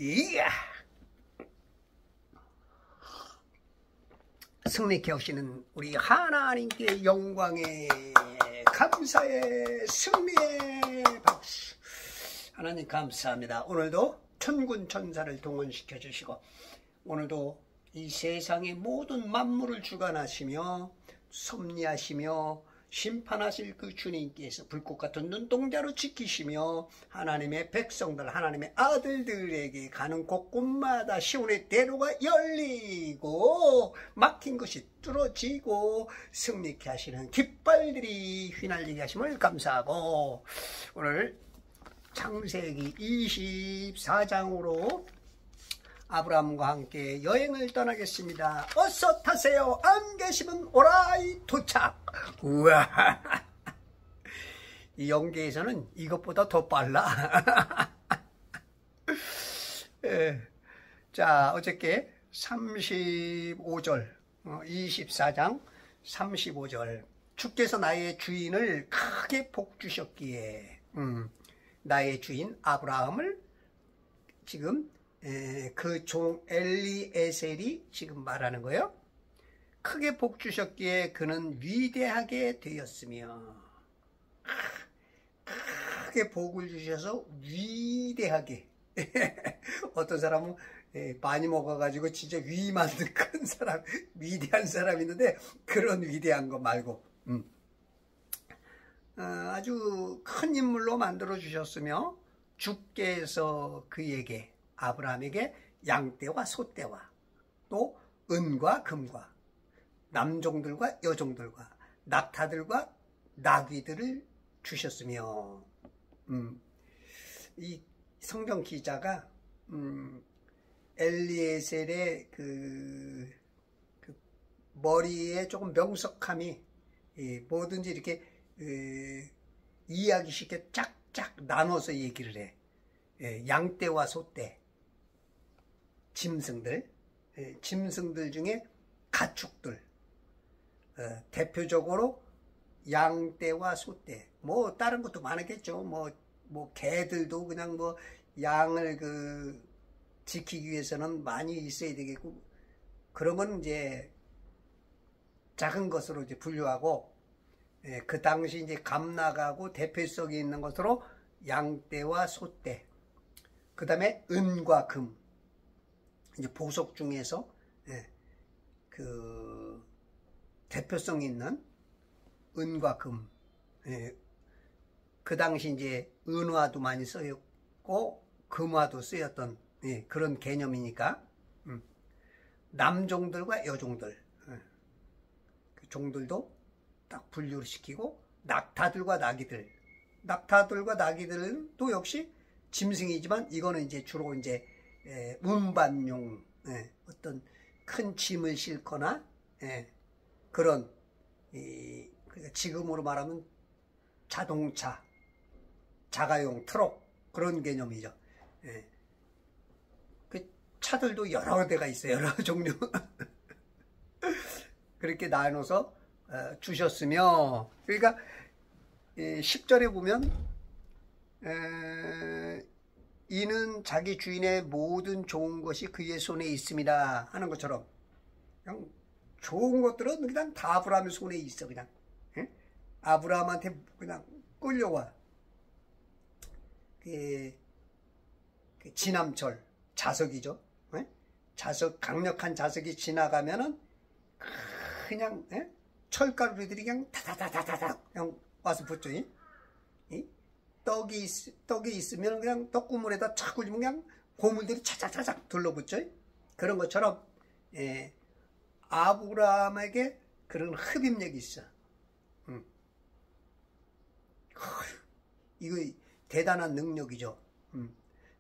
이야! 승리케 오시는 우리 하나님께 영광의 감사의 승리의 박수. 하나님 감사합니다. 오늘도 천군 천사를 동원시켜 주시고 오늘도 이 세상의 모든 만물을 주관하시며 섭리하시며 심판하실 그 주님께서 불꽃 같은 눈동자로 지키시며 하나님의 백성들, 하나님의 아들들에게 가는 곳곳마다 시온의 대로가 열리고 막힌 것이 뚫어지고 승리케 하시는 깃발들이 휘날리게 하심을 감사하고, 오늘 창세기 24장으로 아브라함과 함께 여행을 떠나겠습니다. 어서 타세요. 안 계시면 오라이 도착. 우와, 이 연계에서는 이것보다 더 빨라. 자, 어저께 35절 24장 35절 주께서 나의 주인을 크게 복주셨기에, 나의 주인 아브라함을 지금 그 종 엘리에셀이 지금 말하는 거예요. 크게 복 주셨기에 그는 위대하게 되었으며, 크게 복을 주셔서 위대하게. 어떤 사람은 많이 먹어가지고 진짜 위 만든 큰 사람, 위대한 사람이 있는데 그런 위대한 거 말고 아주 큰 인물로 만들어 주셨으며, 주께서 그에게 아브라함에게 양떼와 소떼와 또 은과 금과 남종들과 여종들과 낙타들과 나귀들을 주셨으며, 이 성경 기자가 엘리에셀의 그 머리에 조금 명석함이 뭐든지 이렇게 이해하기 쉽게 짝짝 나눠서 얘기를 해. 양떼와 소떼, 짐승들 중에 가축들, 대표적으로 양떼와 소떼, 뭐 다른 것도 많았겠죠. 뭐 개들도 그냥 뭐 양을 지키기 위해서는 많이 있어야 되겠고, 그런 건 이제 작은 것으로 이제 분류하고, 그 당시 이제 감나가고 대표성이 있는 것으로 양떼와 소떼, 그 다음에 은과 금, 이제 보석 중에서 그 대표성 있는 은과 금, 그 당시 이제 은화도 많이 쓰였고 금화도 쓰였던 그런 개념이니까, 남종들과 여종들, 그 종들도 딱 분류를 시키고, 낙타들과 나귀들은 또 역시 짐승이지만 이거는 이제 주로 이제 운반용, 어떤 큰 짐을 싣거나 그런, 그러니까 지금으로 말하면 자동차, 자가용 트럭, 그런 개념이죠. 그 차들도 여러 대가 있어요. 여러 종류. 그렇게 나눠서 주셨으며, 그러니까 10절에 보면 이는 자기 주인의 모든 좋은 것이 그의 손에 있습니다 하는 것처럼, 그냥 좋은 것들은 그냥 다 아브라함의 손에 있어. 그냥 아브라함한테 그냥 끌려와. 그 지남철 자석이죠. 자석, 강력한 자석이 지나가면은 그냥 철가루들이 그냥 다다다다닥 그냥 와서 붙죠. 떡이 있으면 그냥 떡국물에다 착 굴리면 그냥 고물들이 차차차작 둘러붙죠. 그런 것처럼 아브라함에게 그런 흡입력이 있어. 이거 대단한 능력이죠.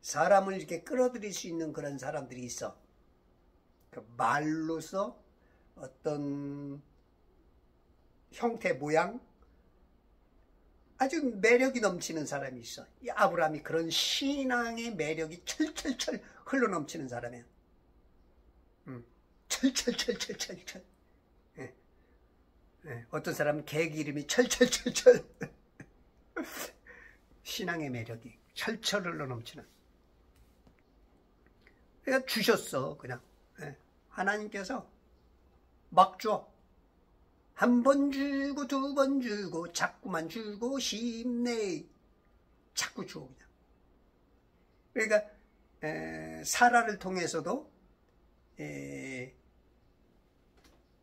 사람을 이렇게 끌어들일 수 있는 그런 사람들이 있어. 그 말로서 어떤 형태, 모양, 아주 매력이 넘치는 사람이 있어. 이 아브라함이 그런 신앙의 매력이 철철철 흘러넘치는 사람이야. 철철철철철철. 어떤 사람은 개 기름이 철철철철. 신앙의 매력이 철철 흘러넘치는. 그러니까 주셨어. 그냥 하나님께서 막 줘. 한 번 주고 두 번 주고 자꾸만 주고 싶네. 자꾸 줘 그냥. 그러니까 사라를 통해서도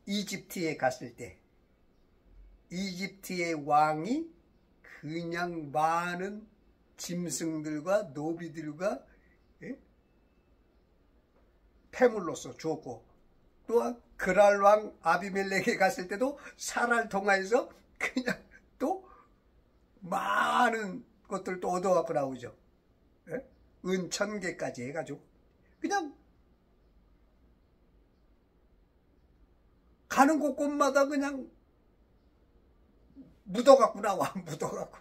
이집트에 갔을 때 이집트의 왕이 그냥 많은 짐승들과 노비들과 패물로서 줬고, 또한 그랄 왕 아비멜렉에 갔을 때도 사라를 통하여서 그냥 또 많은 것들 또 얻어갖고 나오죠. 은 1000개까지 해가지고 그냥 가는 곳곳마다 그냥 묻어갖고 나와. 묻어갖고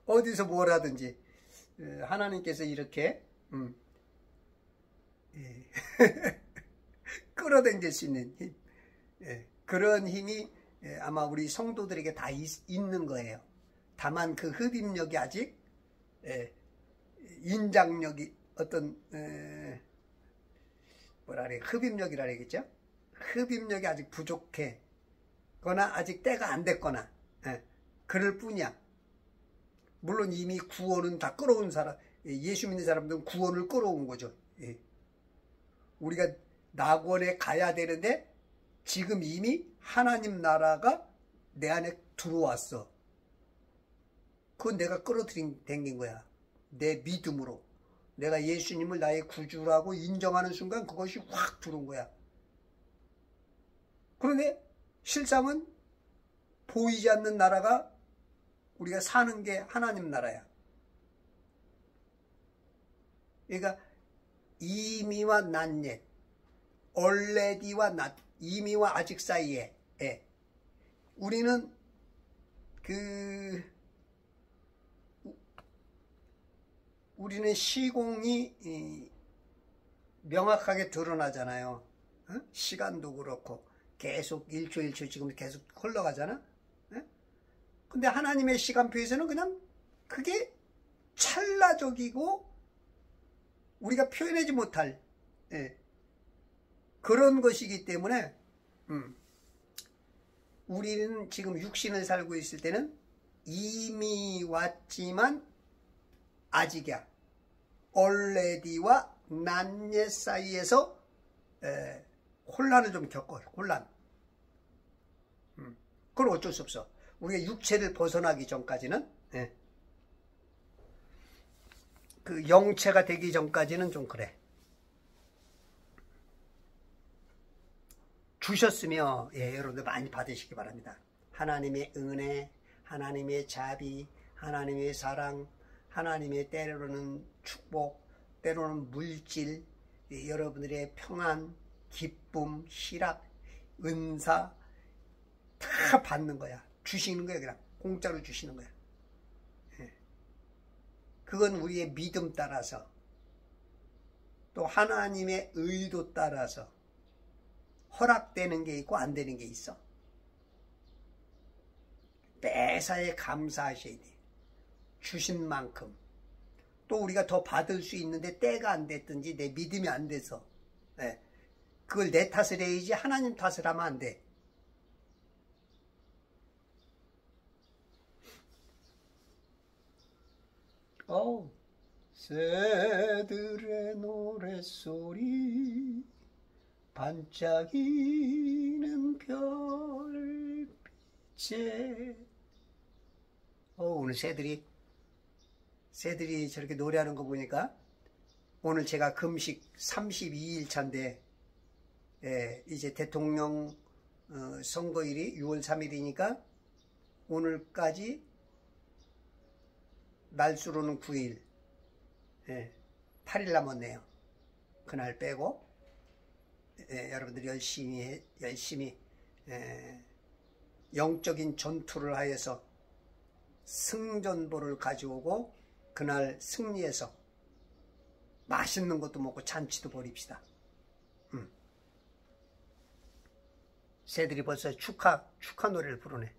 어디서 뭘 하든지 하나님께서 이렇게 끌어당길 수 있는 힘, 그런 힘이 아마 우리 성도들에게 다 있는 거예요. 다만 그 흡입력이 아직 인장력이 어떤 뭐라 그래, 흡입력이라 그러겠죠. 흡입력이 아직 부족해 거나 아직 때가 안 됐거나 그럴 뿐이야. 물론 이미 구원은 다 끌어온 사람, 예수 믿는 사람들은 구원을 끌어온 거죠. 우리가 낙원에 가야 되는데 지금 이미 하나님 나라가 내 안에 들어왔어. 그건 내가 끌어당긴 거야. 내 믿음으로. 내가 예수님을 나의 구주라고 인정하는 순간 그것이 확 들어온 거야. 그런데 실상은 보이지 않는 나라가 우리가 사는 게 하나님 나라야. 그러니까 이미와 낫옛, 얼레디와 낫, 이미와 아직 사이에 우리는 우리는 시공이 명확하게 드러나잖아요. 시간도 그렇고 계속 1초 1초 지금 계속 흘러가잖아. 근데 하나님의 시간표에서는 그냥 그게 찰나적이고 우리가 표현하지 못할 그런 것이기 때문에 우리는 지금 육신을 살고 있을 때는 이미 왔지만 아직이야. 얼레디와 낫옛 사이에서 혼란을 좀 겪어. 혼란. 그건 어쩔 수 없어. 우리가 육체를 벗어나기 전까지는, 그 영체가 되기 전까지는 좀 그래. 주셨으며 여러분들 많이 받으시기 바랍니다. 하나님의 은혜, 하나님의 자비, 하나님의 사랑, 하나님의 때로는 축복, 때로는 물질, 여러분들의 평안, 기쁨, 희락, 은사 다 받는 거야. 주시는 거야. 그냥 공짜로 주시는 거야. 그건 우리의 믿음 따라서 또 하나님의 의도 따라서 허락되는 게 있고 안 되는 게 있어. 매사에 감사하셔야 돼. 주신 만큼. 또 우리가 더 받을 수 있는데 때가 안 됐든지 내 믿음이 안 돼서 그걸 내 탓을 해야지 하나님 탓을 하면 안 돼. 새들의 노랫소리 반짝이는 별빛에 오늘 새들이 저렇게 노래하는 거 보니까 오늘 제가 금식 32일 차인데 이제 대통령 선거일이 6월 3일이니까 오늘까지 날수로는 9일 8일 남았네요. 그날 빼고 여러분들이 열심히 영적인 전투를 하여서 승전보를 가져오고 그날 승리해서 맛있는 것도 먹고 잔치도 벌입시다. 새들이 벌써 축하 노래를 부르네.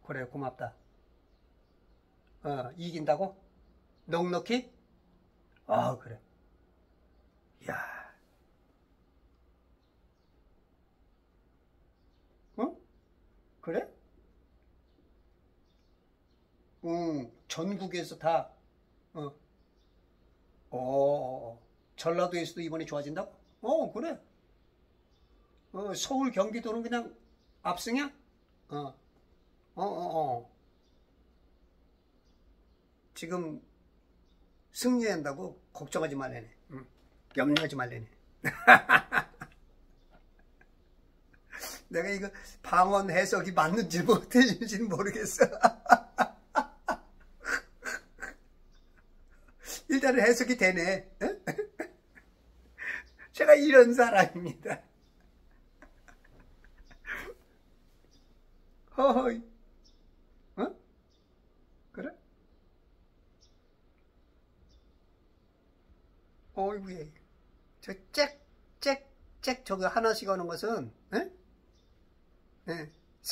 그래, 고맙다. 이긴다고? 넉넉히? 아, 그래. 야, 어? 그래? 전국에서 다, 어, 전라도에서도 이번에 좋아진다고? 그래. 서울, 경기도는 그냥 압승이야? 어, 어. 지금 승리한다고 걱정하지 말래네. 염려하지 말래네. 내가 이거 방언 해석이 맞는지 못해진지는 모르겠어. 일단은 해석이 되네. 제가 이런 사람입니다. 허허이. 어? 그래? 어이구야. 저 짹짹짹 저거 하나씩 하는 것은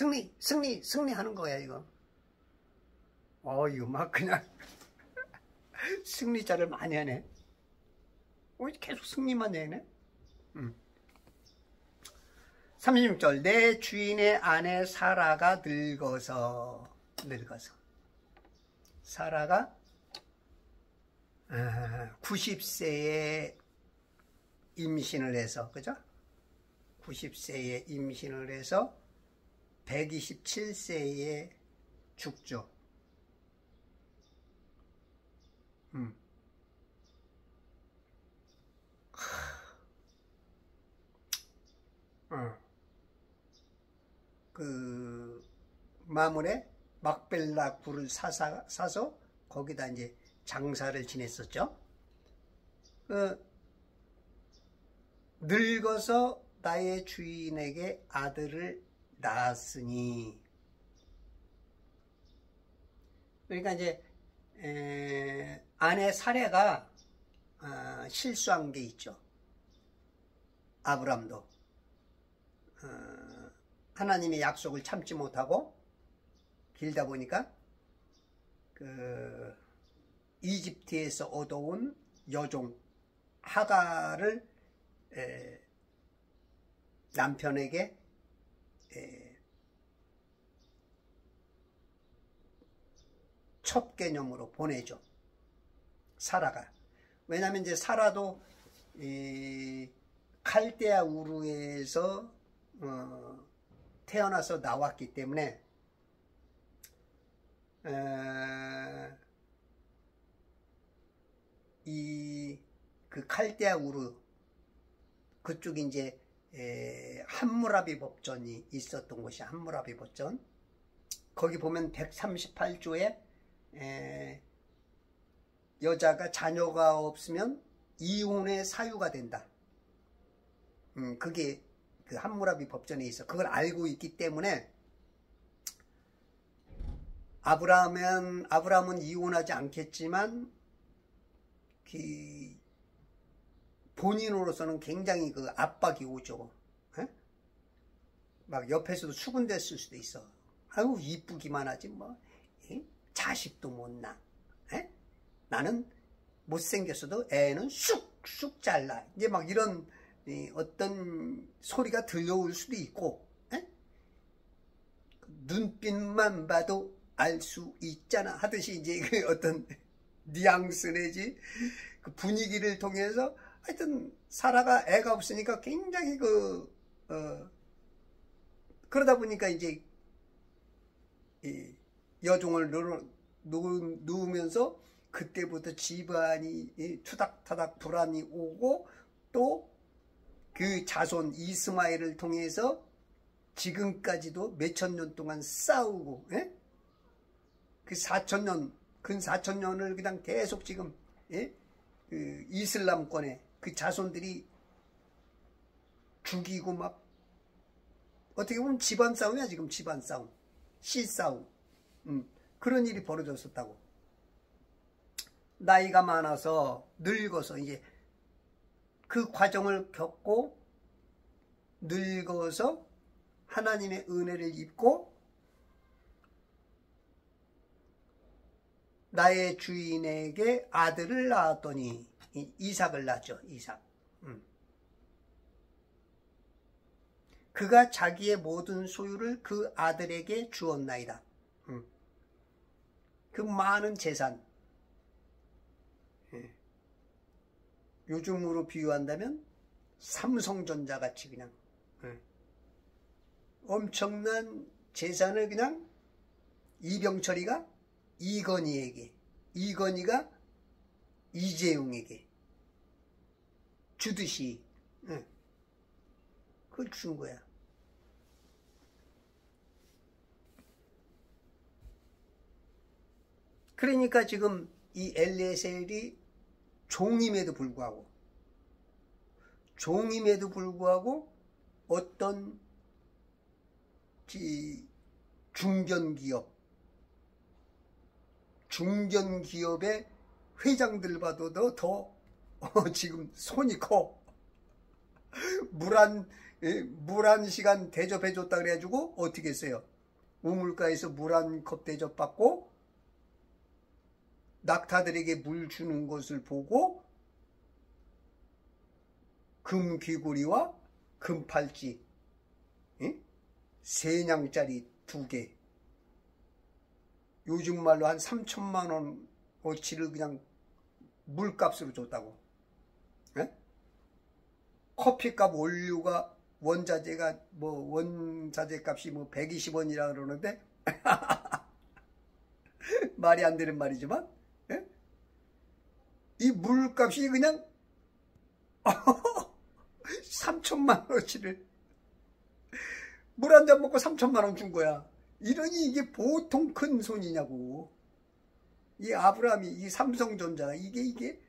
승리하는 거야 이거. 이거 막 그냥 승리자를 많이 하네. 계속 승리만 내네. 36절 내 주인의 아내 사라가 늙어서 사라가 90세에 임신을 해서 그죠? 90세에 임신을 해서 127세에 죽죠. 그 마물에 막벨라 굴을 사서 거기다 이제 장사를 지냈었죠. 늙어서 나의 주인에게 아들을 낳았으니, 그러니까 이제 아내 사례가 실수한 게 있죠. 아브람도 하나님의 약속을 참지 못하고 길다 보니까 그 이집트에서 얻어온 여종 하가를 남편에게 첫 개념으로 보내죠. 사라가. 왜냐하면 이제 사라도 칼데아 우르에서 태어나서 나왔기 때문에 그 칼데아 우르 그쪽이 이제 함무라비 법전이 있었던 곳이 함무라비 법전. 거기 보면 138조에 여자가 자녀가 없으면 이혼의 사유가 된다. 그게 그 함무라비 법전에 있어. 그걸 알고 있기 때문에 아브라함은 이혼하지 않겠지만 그 본인으로서는 굉장히 그 압박이 오죠. 막 옆에서도 수군댔을 수도 있어. 아유 이쁘기만 하지 뭐 자식도 못 낳아. 나는 못생겼어도 애는 쑥쑥 잘나. 이제 막 이런 어떤 소리가 들려올 수도 있고, 눈빛만 봐도 알 수 있잖아 하듯이 이제 그 어떤 뉘앙스 내지 그 분위기를 통해서 하여튼 사라가 애가 없으니까 굉장히 그러다 보니까 이제 여종을 놓으면서 그때부터 집안이 투닥투닥 불안이 오고 또 그 자손 이스마엘을 통해서 지금까지도 몇천 년 동안 싸우고 그 4,000년 근 4,000년을 그냥 계속 지금 그 이슬람권의 그 자손들이 죽이고 막 어떻게 보면 집안 싸움이야. 지금 집안 싸움, 시싸움, 그런 일이 벌어졌었다고. 나이가 많아서 늙어서 이제 그 과정을 겪고 늙어서 하나님의 은혜를 입고 나의 주인에게 아들을 낳았더니 이삭을 낳죠. 이삭. 그가 자기의 모든 소유를 그 아들에게 주었나이다. 그 많은 재산. 요즘으로 비유한다면 삼성전자 같이 그냥 엄청난 재산을 그냥 이병철이가 이건희에게, 이건희가 이재용에게 주듯이 그걸 준 거야. 그러니까 지금 이 엘리에셀이 종임에도 불구하고 어떤 중견기업의 회장들보다도 더 지금 손이 커. 물 한 시간 대접해줬다 그래가지고 어떻게 했어요? 우물가에서 물 한 컵 대접받고 낙타들에게 물 주는 것을 보고 금귀고리와 금팔찌 3냥짜리 2개, 요즘 말로 한 3천만 원 어치를 그냥 물값으로 줬다고. 커피값 원료가 원자재 값이 120원이라 그러는데 말이 안 되는 말이지만 이 물값이 그냥 3천만 원어치를 물 한 잔 먹고 3천만 원 준 거야. 이러니 이게 보통 큰 손이냐고. 이 아브라함이, 이 삼성전자, 이게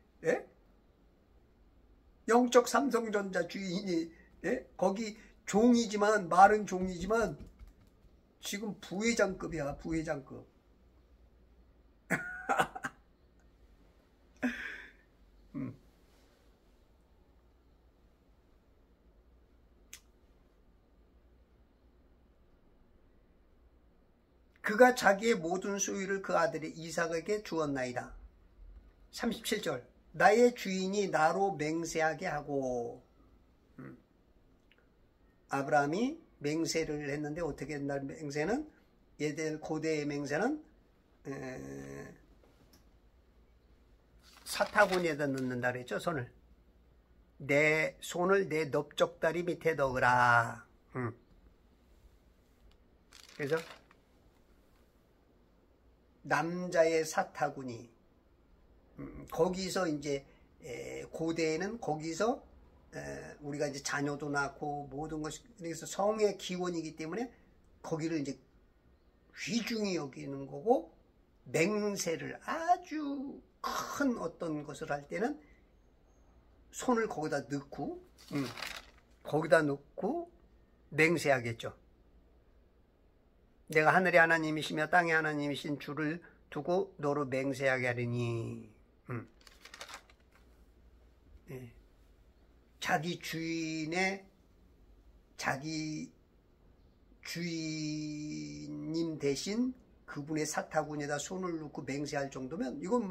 영적 삼성전자 주인이 거기 종이지만, 말은 종이지만 지금 부회장급이야. 부회장급. 그가 자기의 모든 소유를 그 아들의 이삭에게 주었나이다. 37절. 나의 주인이 나로 맹세하게 하고. 아브라함이 맹세를 했는데 어떻게 했나? 맹세는, 얘들 고대의 맹세는 사타구니에다 넣는다 그랬죠. 손을 내 넓적다리 밑에 넣으라. 그래서 남자의 사타구니, 거기서 이제 고대에는 거기서 우리가 이제 자녀도 낳고 모든 것이, 그래서 성의 기원이기 때문에 거기를 이제 귀중히 여기는 거고, 맹세를 아주 큰 어떤 것을 할 때는 손을 거기다 넣고 맹세하겠죠. 내가 하늘의 하나님이시며 땅의 하나님이신 주를 두고 너로 맹세하게 하리니. 자기 주인님 대신 그분의 사타구니에다 손을 넣고 맹세할 정도면 이건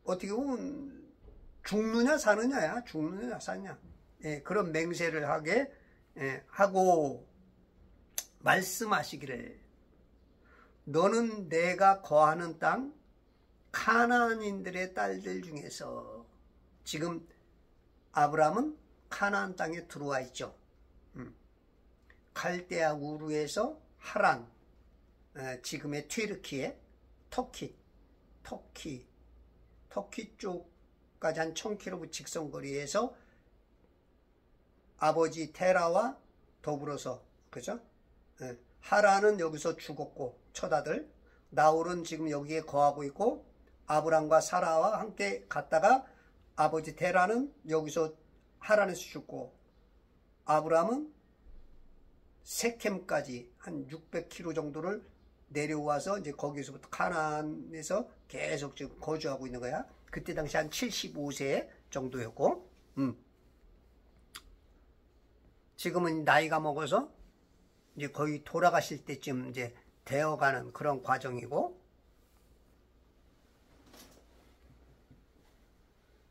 어떻게 보면 죽느냐 사느냐야. 죽느냐 사느냐. 그런 맹세를 하고 말씀하시기를, 너는 내가 거하는 땅 가나안인들의 딸들 중에서, 지금 아브라함은 가나안 땅에 들어와 있죠. 갈대아 우르에서 하란, 지금의 튀르키예, 터키 쪽까지 한 1000km 직선거리에서 아버지 테라와 더불어서, 그죠? 하란은 여기서 죽었고 첫 아들, 나홀은 지금 여기에 거하고 있고, 아브람과 사라와 함께 갔다가 아버지 테라는 여기서 하란에서 죽고, 아브람은 세켐까지 한 600km 정도를 내려와서 이제 거기서부터 가나안에서 계속 지금 거주하고 있는 거야. 그때 당시 한 75세 정도였고, 지금은 나이가 먹어서 이제 거의 돌아가실 때쯤 이제 되어가는 그런 과정이고,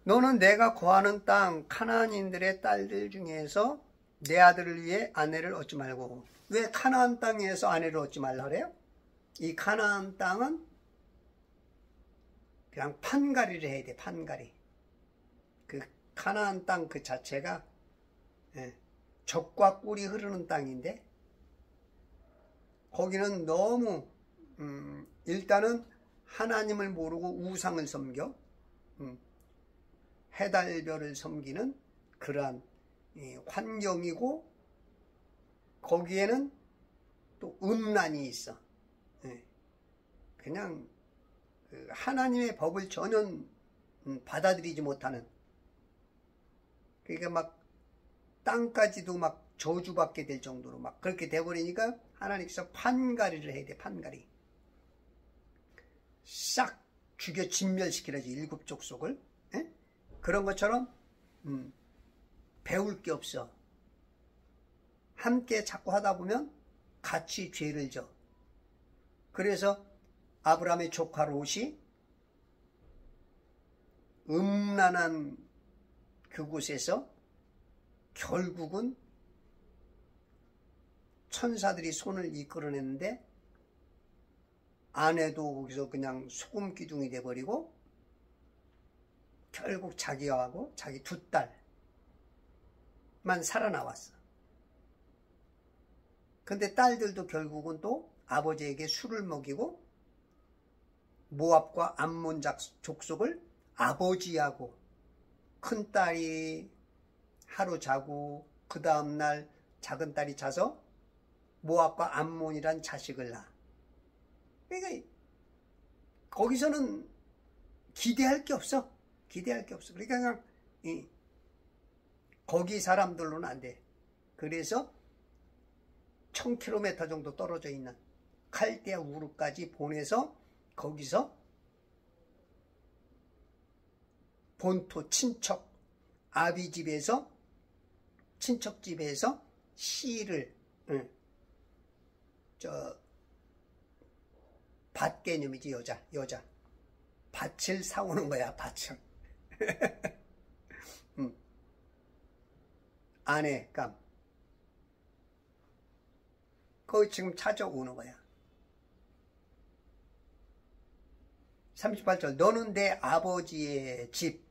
너는 내가 거하는 땅 가나안인들의 딸들 중에서 내 아들을 위해 아내를 얻지 말고. 왜 가나안 땅에서 아내를 얻지 말라 그래요? 이 가나안 땅은 그냥 판가리를 해야 돼. 판가리. 그 가나안 땅 그 자체가 젖과 꿀이 흐르는 땅인데, 거기는 너무 일단은 하나님을 모르고 우상을 섬겨 해달별을 섬기는 그러한 환경이고, 거기에는 또 음란이 있어. 그냥 하나님의 법을 전혀 받아들이지 못하는, 그러니까 막 땅까지도 막 저주받게 될 정도로 막 그렇게 돼버리니까 하나님께서 판가리를 해야 돼. 판가리. 싹 죽여 진멸시키라지, 일곱 족속을. 그런 것처럼 배울 게 없어. 함께 자꾸 하다 보면 같이 죄를 져. 그래서 아브라함의 조카 롯이 음란한 그곳에서 결국은 천사들이 손을 이끌어냈는데, 아내도 거기서 그냥 소금 기둥이 돼버리고, 결국 자기하고 자기 두 딸만 살아나왔어. 근데 딸들도 결국은 또 아버지에게 술을 먹이고, 모압과 암몬 족속을 아버지하고, 큰딸이 하루 자고 그 다음날 작은 딸이 자서 모압과 암몬이란 자식을 낳아. 그러니까 거기서는 기대할 게 없어. 기대할 게 없어. 그러니까 그냥 거기 사람들로는 안 돼. 그래서 1000km 정도 떨어져 있는 칼데아 우르까지 보내서 거기서 본토 친척 아비 집에서, 친척 집에서 씨를 밭 개념이지. 여자 밭을 사오는 거야. 밭을. 아내감 거기 지금 찾아오는 거야. 38절 너는 내 아버지의 집,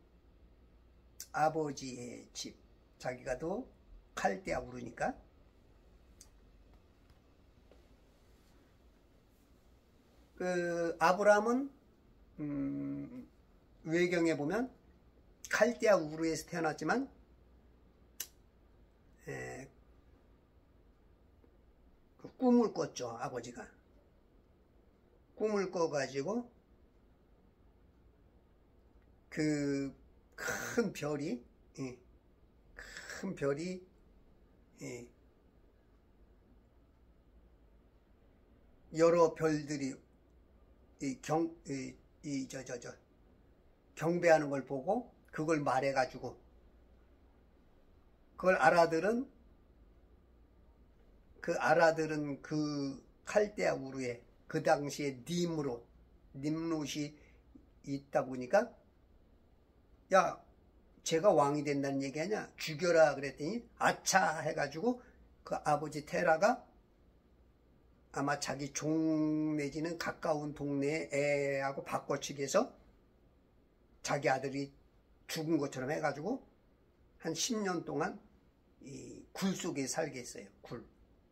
아버지의 집. 자기가 또 칼데아 우르니까. 그 아브라함은 외경에 보면 칼데아 우르에서 태어났지만 그 꿈을 꿨죠. 아버지가 꿈을 꿔가지고 그 큰 별이 여러 별들이 경배하는 걸 보고 그걸 말해가지고, 그걸 알아들은 그 칼데아 우르에 그 당시에 님롯이 있다 보니까, 야, 제가 왕이 된다는 얘기 아니야? 죽여라 그랬더니 아차 해가지고 그 아버지 테라가 아마 자기 종 내지는 가까운 동네에 애하고 바꿔치기 해서 자기 아들이 죽은 것처럼 해가지고 한 10년 동안 이 굴 속에 살게 했어요. 굴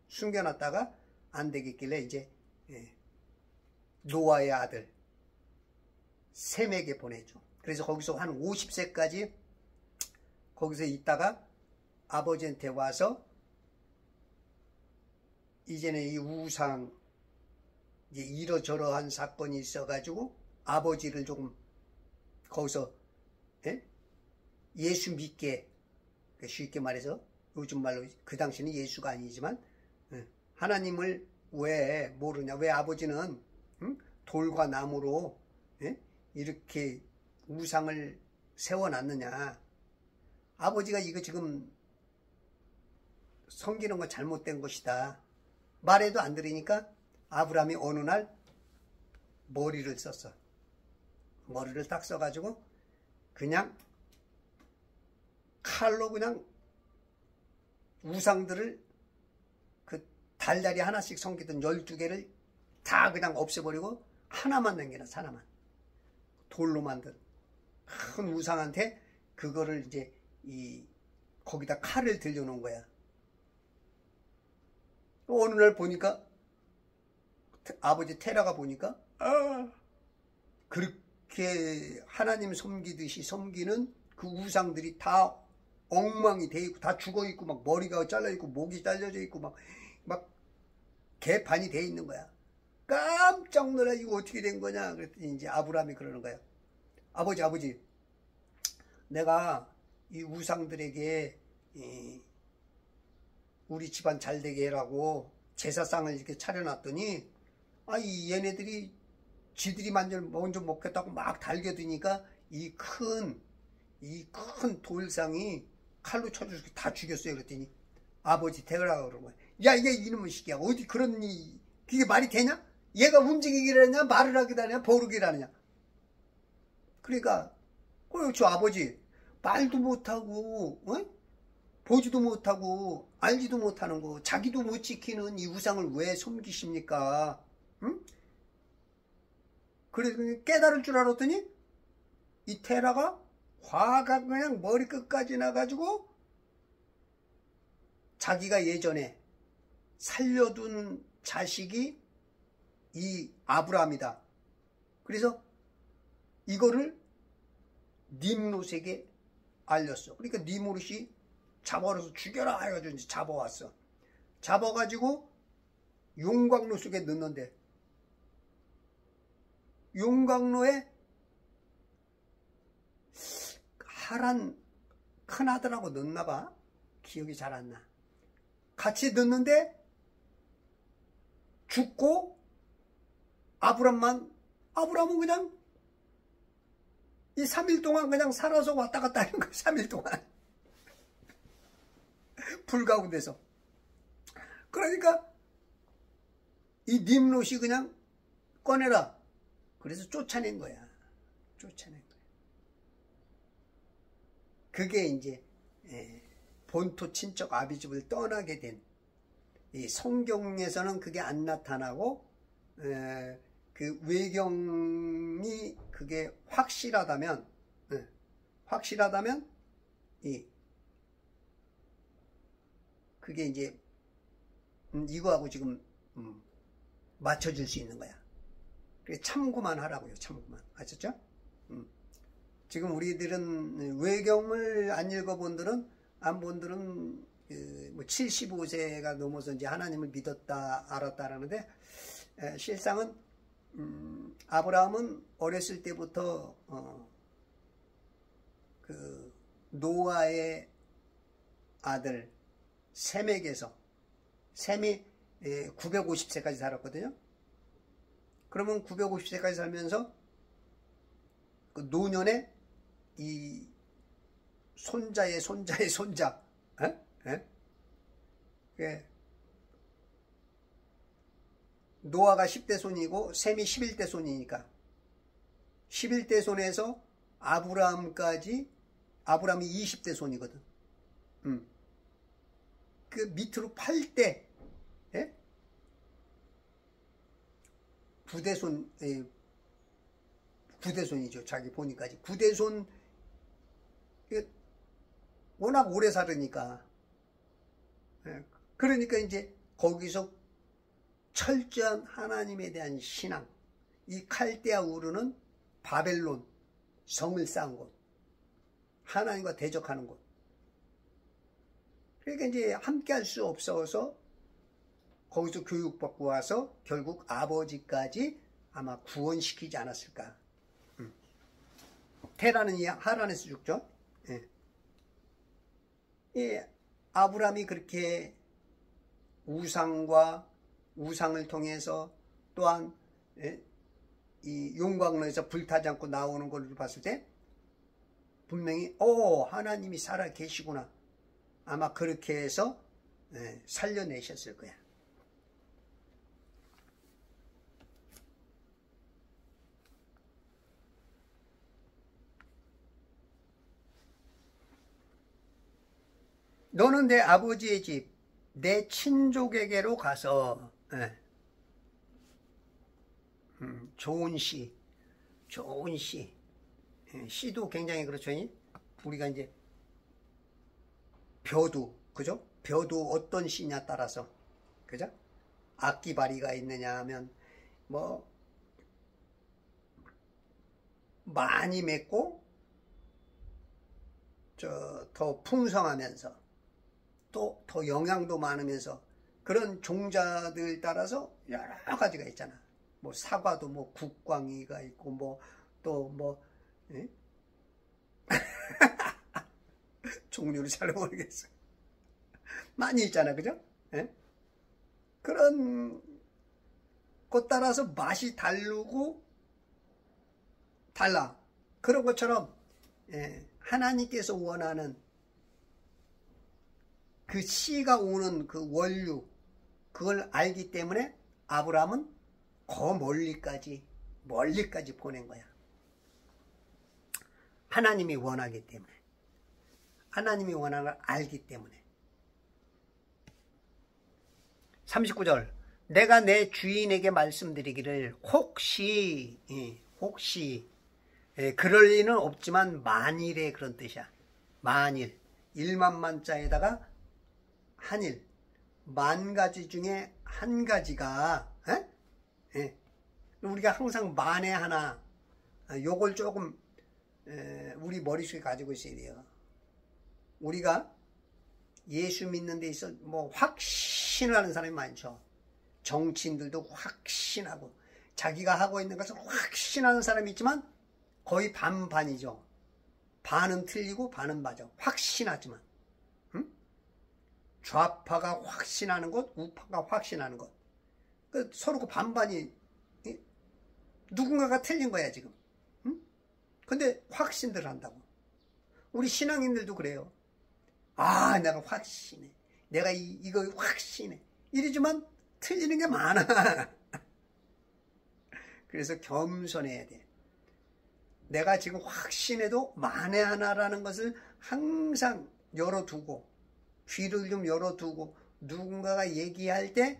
숨겨놨다가 안 되겠길래 이제 노아의 아들 셈에게 보내죠. 그래서 거기서 한 50세까지 거기서 있다가 아버지한테 와서 이제는 이 우상 이제 이러저러한 사건이 있어가지고 아버지를 조금 거기서 예수 믿게, 쉽게 말해서 요즘 말로 그 당시는 예수가 아니지만 하나님을 왜 모르냐, 왜 아버지는 돌과 나무로 이렇게 우상을 세워놨느냐, 아버지가 이거 지금 섬기는 건 잘못된 것이다 말해도 안 들으니까 아브라함이 어느 날 머리를 썼어. 머리를 딱 써가지고 그냥 칼로 그냥 우상들을 그 달달이 하나씩 섬기던 12개를 다 그냥 없애버리고 하나만 남겨놨어. 하나만. 돌로 만든 큰 우상한테 그거를 이제 거기다 칼을 들려놓은 거야. 어느 날 보니까 아버지 테라가 보니까 그렇게 하나님 섬기듯이 섬기는 그 우상들이 다 엉망이 돼 있고 다 죽어 있고 막 머리가 잘라 있고 목이 잘려져 있고 막 개판이 돼 있는 거야. 깜짝 놀라. 이거 어떻게 된 거냐 그랬더니 이제 아브라함이 그러는 거야. 아버지 내가 이 우상들에게 우리 집안 잘되게 해라고 제사상을 이렇게 차려놨더니 얘네들이 지들이 먼저 먹겠다고 막 달겨드니까 이 큰 돌상이 칼로 쳐주고 다 죽였어요. 그랬더니 아버지 대가라고 그러는 거야. 야, 이게 이놈의 새끼야. 어디 그게 말이 되냐? 얘가 움직이기를 하냐? 말을 하기를 하냐? 버르기를 하냐? 그러니까 저 아버지 말도 못하고 보지도 못하고 알지도 못하는 거 자기도 못 지키는 이 우상을 왜 섬기십니까? 응? 그래서 깨달을 줄 알았더니 이 테라가 화가 그냥 머리끝까지 나가지고 자기가 예전에 살려둔 자식이 이 아브라함이다. 그래서 이거를 님롯에게 알렸어. 그러니까 님롯이 잡아서 죽여라 해가지고 이제 잡아왔어. 잡아가지고 용광로 속에 넣는데 용광로에 하란 큰아들하고 넣었나봐. 기억이 잘 안 나. 같이 넣는데 죽고 아브라함은 그냥 이 3일 동안 그냥 살아서 왔다 갔다 하는 거야. 3일 동안 불 가운데서. 그러니까 이 님롯이 그냥 꺼내라. 그래서 쫓아낸 거야. 그게 이제 본토 친척 아비집을 떠나게 된, 이 성경에서는 그게 안 나타나고 그 외경이 그게 확실하다면 그게 이제 이거하고 지금 맞춰줄 수 있는 거야. 그래 참고만 하라고요. 참고만. 아셨죠? 지금 우리들은 외경을 안 읽어본들은 안 본들은 뭐 75세가 넘어서 이제 하나님을 믿었다 알았다라는데 실상은 아브라함은 어렸을 때부터 그 노아의 아들 셈에게서 셈이 950세까지 살았거든요. 그러면 950세까지 살면서 그 노년에 이 손자의 손자, 노아가 10대 손이고 셈이 11대 손이니까 11대 손에서 아브라함이 20대 손이거든. 그 밑으로 8대 구대손이죠. 자기 보니까 9대손 워낙 오래 살으니까. 그러니까 이제 거기서 철저한 하나님에 대한 신앙, 이 칼데아 우르는 바벨론 성을 쌓은 곳, 하나님과 대적하는 곳. 그러니까 이제 함께 할 수 없어서 거기서 교육받고 와서 결국 아버지까지 아마 구원시키지 않았을까. 테라는 이 하란에서 죽죠. 아브라함이 그렇게 우상을 통해서 또한 이 용광로에서 불타지 않고 나오는 걸 봤을 때 분명히 하나님이 살아 계시구나. 아마 그렇게 해서 살려내셨을 거야. 너는 내 아버지의 집, 내 친족에게로 가서, 예. 좋은 시, 좋은 시. 예, 시도 굉장히 그렇죠. 우리가 이제 벼도, 그죠? 벼도 어떤 시냐 따라서, 그죠? 악기바리가 있느냐 하면, 뭐, 많이 맺고, 더 풍성하면서, 또 더 영양도 많으면서, 그런 종자들 따라서 여러 가지가 있잖아. 뭐, 사과도 뭐, 국광이가 있고, 뭐, 또 뭐, 예? 종류를 잘 모르겠어요. 많이 있잖아, 그죠? 예? 그런 것 따라서 맛이 다르고 달라. 그런 것처럼 예, 하나님께서 원하는 그 씨가 오는 그 원류, 그걸 알기 때문에 아브라함은 거 멀리까지 보낸 거야. 하나님이 원하기 때문에, 하나님이 원하는 걸 알기 때문에. 39절, 내가 내 주인에게 말씀드리기를 혹시 그럴 리는 없지만 만일의 그런 뜻이야. 만일, 1만만자에다가 한일, 만 가지 중에 한 가지가 우리가 항상 만에 하나, 요걸 조금 우리 머릿속에 가지고 있어야 돼요. 우리가 예수 믿는 데 있어 뭐 확신을 하는 사람이 많죠. 정치인들도 확신하고 자기가 하고 있는 것을 확신하는 사람이 있지만 거의 반반이죠. 반은 틀리고 반은 맞아. 확신하지만 좌파가 확신하는 것, 우파가 확신하는 것, 서로 그 반반이 누군가가 틀린 거야 지금. 근데 확신들 한다고. 우리 신앙인들도 그래요. 아, 내가 확신해. 내가 이거 확신해. 이러지만 틀리는 게 많아. 그래서 겸손해야 돼. 내가 지금 확신해도 만에 하나라는 것을 항상 열어두고, 귀를 좀 열어두고, 누군가가 얘기할 때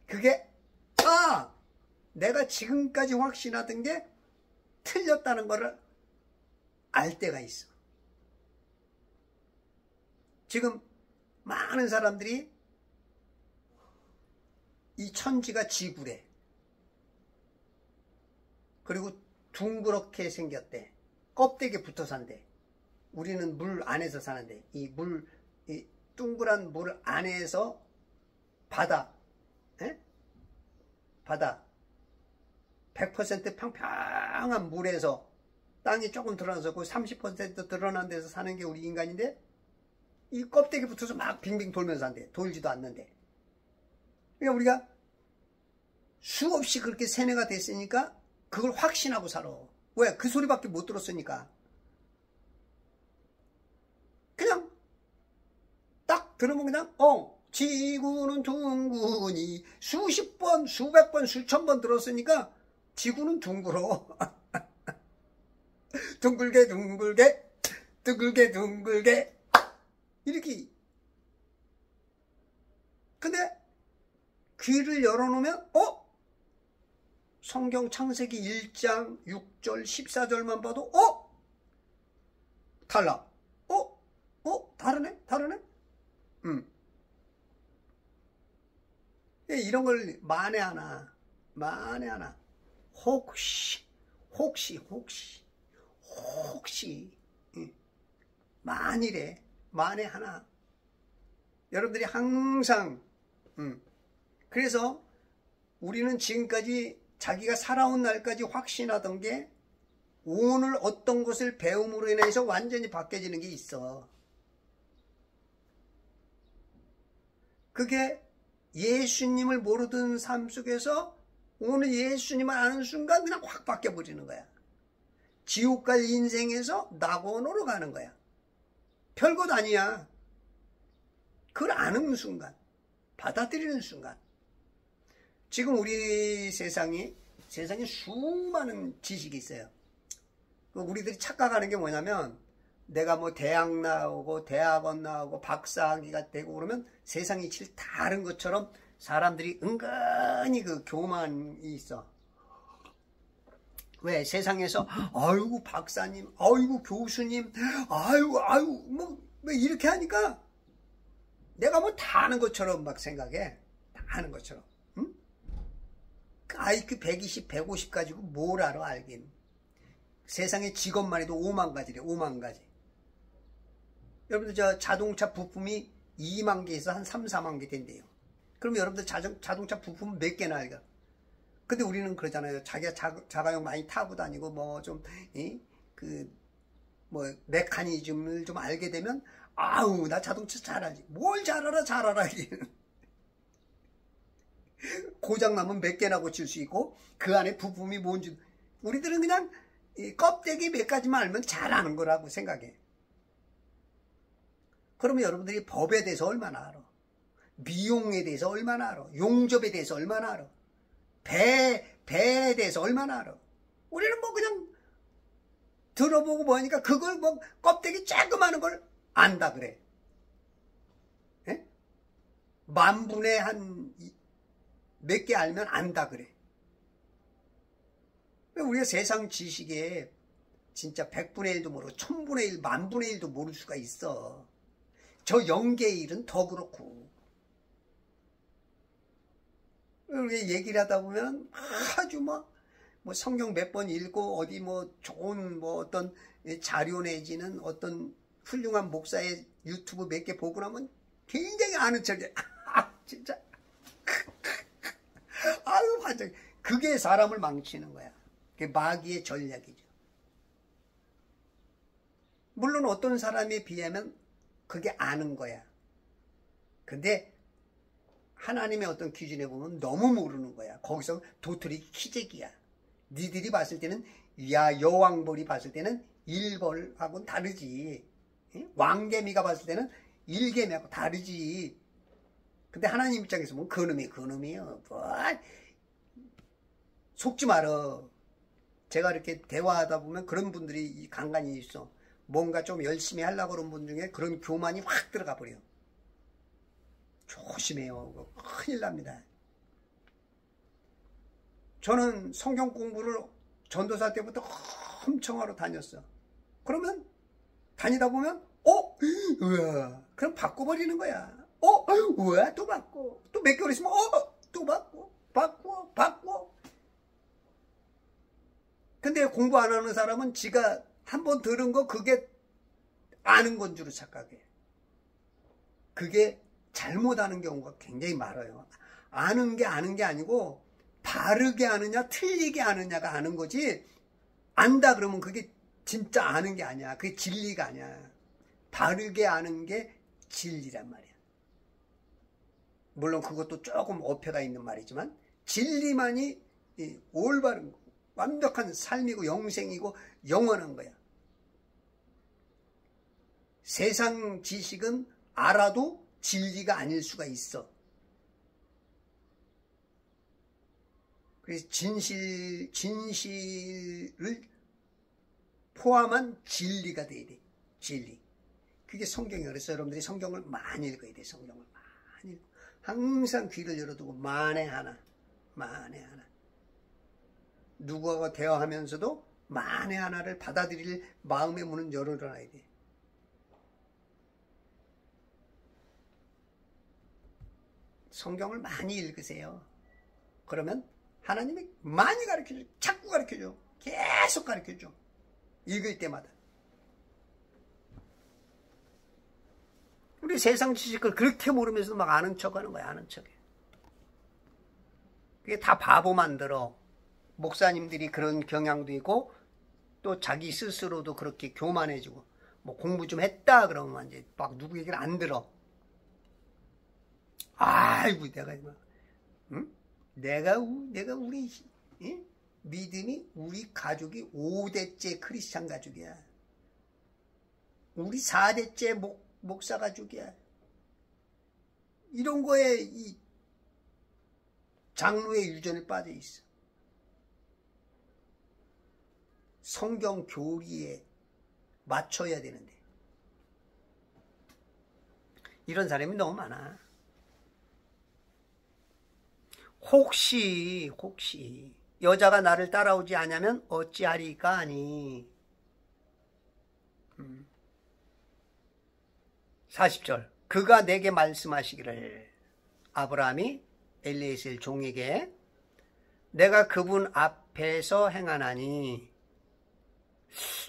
그게 내가 지금까지 확신하던 게 틀렸다는 거를 알 때가 있어. 지금 많은 사람들이 이 천지가 지구래. 그리고 둥그렇게 생겼대. 껍데기에 붙어 산대. 우리는 물 안에서 사는데 이 둥그란 물 안에서 바다 100% 평평한 물에서 땅이 조금 드러나서 그 30% 드러난 데서 사는 게 우리 인간인데 이 껍데기 붙어서 막 빙빙 돌면서 산대. 돌지도 않는데. 그러니까 우리가 수없이 그렇게 세뇌가 됐으니까 그걸 확신하고 살아. 왜? 그 소리밖에 못 들었으니까. 그냥 딱 들으면 그냥 지구는 둥근히 수십 번, 수백 번, 수천 번 들었으니까 지구는 둥글어. 둥글게 둥글게 둥글게 둥글게 이렇게. 근데 귀를 열어놓으면 성경 창세기 1장 6절 14절만 봐도 달라. 다르네. 이런 걸 만에 하나 혹시 만일에 만에 하나. 여러분들이 항상 그래서 우리는 지금까지 자기가 살아온 날까지 확신하던 게 오늘 어떤 것을 배움으로 인해서 완전히 바뀌어지는 게 있어. 그게 예수님을 모르던 삶 속에서 오늘 예수님을 아는 순간 그냥 확 바뀌어버리는 거야. 지옥 갈 인생에서 낙원으로 가는 거야. 별것 아니야. 그걸 아는 순간, 받아들이는 순간. 지금 우리 세상에 수많은 지식이 있어요. 우리들이 착각하는 게 뭐냐면 내가 뭐 대학 나오고 대학원 나오고 박사학위가 되고 그러면 세상이 질 다른 것처럼 사람들이 은근히 그 교만이 있어. 왜? 세상에서 아이고 박사님, 아이고 교수님, 아이고 뭐 이렇게 하니까 내가 뭐 다 아는 것처럼 막 생각해. 다 아는 것처럼. 응? IQ 120, 150 가지고 뭘 알아 알긴. 세상에 직업만 해도 5만 가지래. 5만 가지. 여러분들 저 자동차 부품이 2만 개에서 한 3, 4만 개 된대요. 그럼 여러분들 자동차 부품 몇 개나 알까? 근데 우리는 그러잖아요. 자기가 자가용 많이 타고 다니고 뭐 좀 뭐 메커니즘을 좀 알게 되면 아우 나 자동차 잘 알지. 뭘 잘 알아 잘 알아. 고장나면 몇 개나 고칠 수 있고 그 안에 부품이 뭔지 우리들은 그냥 껍데기 몇 가지만 알면 잘 아는 거라고 생각해. 그러면 여러분들이 법에 대해서 얼마나 알아? 미용에 대해서 얼마나 알아? 용접에 대해서 얼마나 알아? 배에 대해서 얼마나 알아? 우리는 뭐 그냥 들어보고 뭐 하니까 그걸 뭐 껍데기 조그마한 걸 안다 그래. 에? 만분의 한 몇 개 알면 안다 그래. 우리가 세상 지식에 진짜 100분의 1도 모르고 1000분의 1, 만분의 1도 모를 수가 있어. 저 0개의 1은 더 그렇고. 우리가 얘기를 하다 보면 아주 뭐 성경 몇 번 읽고 어디 뭐 좋은 뭐 어떤 자료 내지는 어떤 훌륭한 목사의 유튜브 몇 개 보고 나면 굉장히 아는 척해. 진짜. 아유 완전 그게 사람을 망치는 거야. 그게 마귀의 전략이죠. 물론 어떤 사람에 비하면 그게 아는 거야. 근데 하나님의 어떤 기준에 보면 너무 모르는 거야. 거기서 도토리 키재기야. 니들이 봤을 때는 여왕벌이 봤을 때는 일벌하고는 다르지. 왕개미가 봤을 때는 일개미하고 다르지. 근데 하나님 입장에서 보면 그놈이에요. 뭐. 속지 말어. 제가 이렇게 대화하다 보면 그런 분들이 간간히 있어. 뭔가 좀 열심히 하려고 그런 분 중에 그런 교만이 확 들어가 버려. 조심해요. 큰일 납니다. 저는 성경 공부를 전도사 때부터 엄청 하러 다녔어. 그러면 다니다 보면 우와, 그럼 바꿔버리는 거야. 우와, 또 바꿔. 또 몇 개월 있으면 또 바꿔. 근데 공부 안 하는 사람은 지가 한번 들은 거 그게 아는 건 줄 착각해. 그게 잘못하는 경우가 굉장히 많아요. 아는 게 아니고 바르게 아느냐 틀리게 아느냐가 아는 거지, 안다 그러면 그게 진짜 아는 게 아니야. 그게 진리가 아니야. 바르게 아는 게 진리란 말이야. 물론 그것도 조금 어폐가 있는 말이지만 진리만이 올바른 완벽한 삶이고 영생이고 영원한 거야. 세상 지식은 알아도 진리가 아닐 수가 있어. 그래서 진실을 포함한 진리가 돼야 돼. 진리. 그게 성경이에요. 그래서 여러분들이 성경을 많이 읽어야 돼. 성경을 많이 읽고 항상 귀를 열어두고 만에 하나. 누구와 대화하면서도 만에 하나를 받아들일 마음의 문은 열어놔야 돼. 성경을 많이 읽으세요. 그러면 하나님이 많이 가르쳐줘. 자꾸 가르쳐줘. 계속 가르쳐줘. 읽을 때마다. 우리 세상 지식을 그렇게 모르면서도 막 아는 척하는 거야. 아는 척해. 그게 다 바보 만들어. 목사님들이 그런 경향도 있고 또 자기 스스로도 그렇게 교만해지고 뭐 공부 좀 했다 그러면 이제 막 누구 얘기를 안 들어. 아이고 내가 우리 믿음이 우리 가족이 5대째 크리스찬 가족이야. 우리 4대째 목사 가족이야. 이런 거에 이 장로의 유전에 빠져 있어. 성경 교리에 맞춰야 되는데 이런 사람이 너무 많아. 혹시 여자가 나를 따라오지 않으면 어찌하리까 하니. 40절 그가 내게 말씀하시기를, 아브라함이 엘리에셀 종에게 내가 그분 앞에서 행하나니.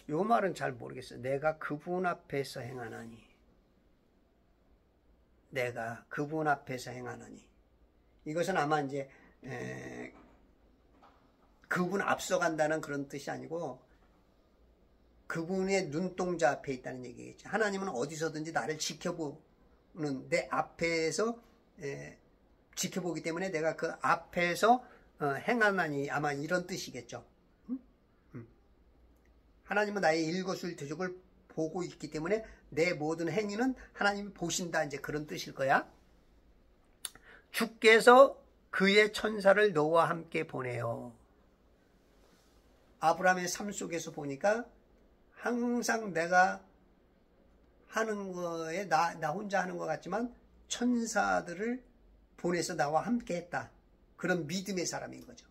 요 말은 잘 모르겠어요. 내가 그분 앞에서 행하나니. 내가 그분 앞에서 행하나니. 이것은 아마 이제 그분 앞서간다는 그런 뜻이 아니고 그분의 눈동자 앞에 있다는 얘기겠죠. 하나님은 어디서든지 나를 지켜보는, 내 앞에서 지켜보기 때문에 내가 그 앞에서 행하나니, 아마 이런 뜻이겠죠. 하나님은 나의 일거수일투족을 보고 있기 때문에 내 모든 행위는 하나님이 보신다, 이제 그런 뜻일 거야. 주께서 그의 천사를 너와 함께 보내요. 아브라함의 삶 속에서 보니까 항상 내가 하는 거에 나 혼자 하는 것 같지만 천사들을 보내서 나와 함께 했다. 그런 믿음의 사람인 거죠.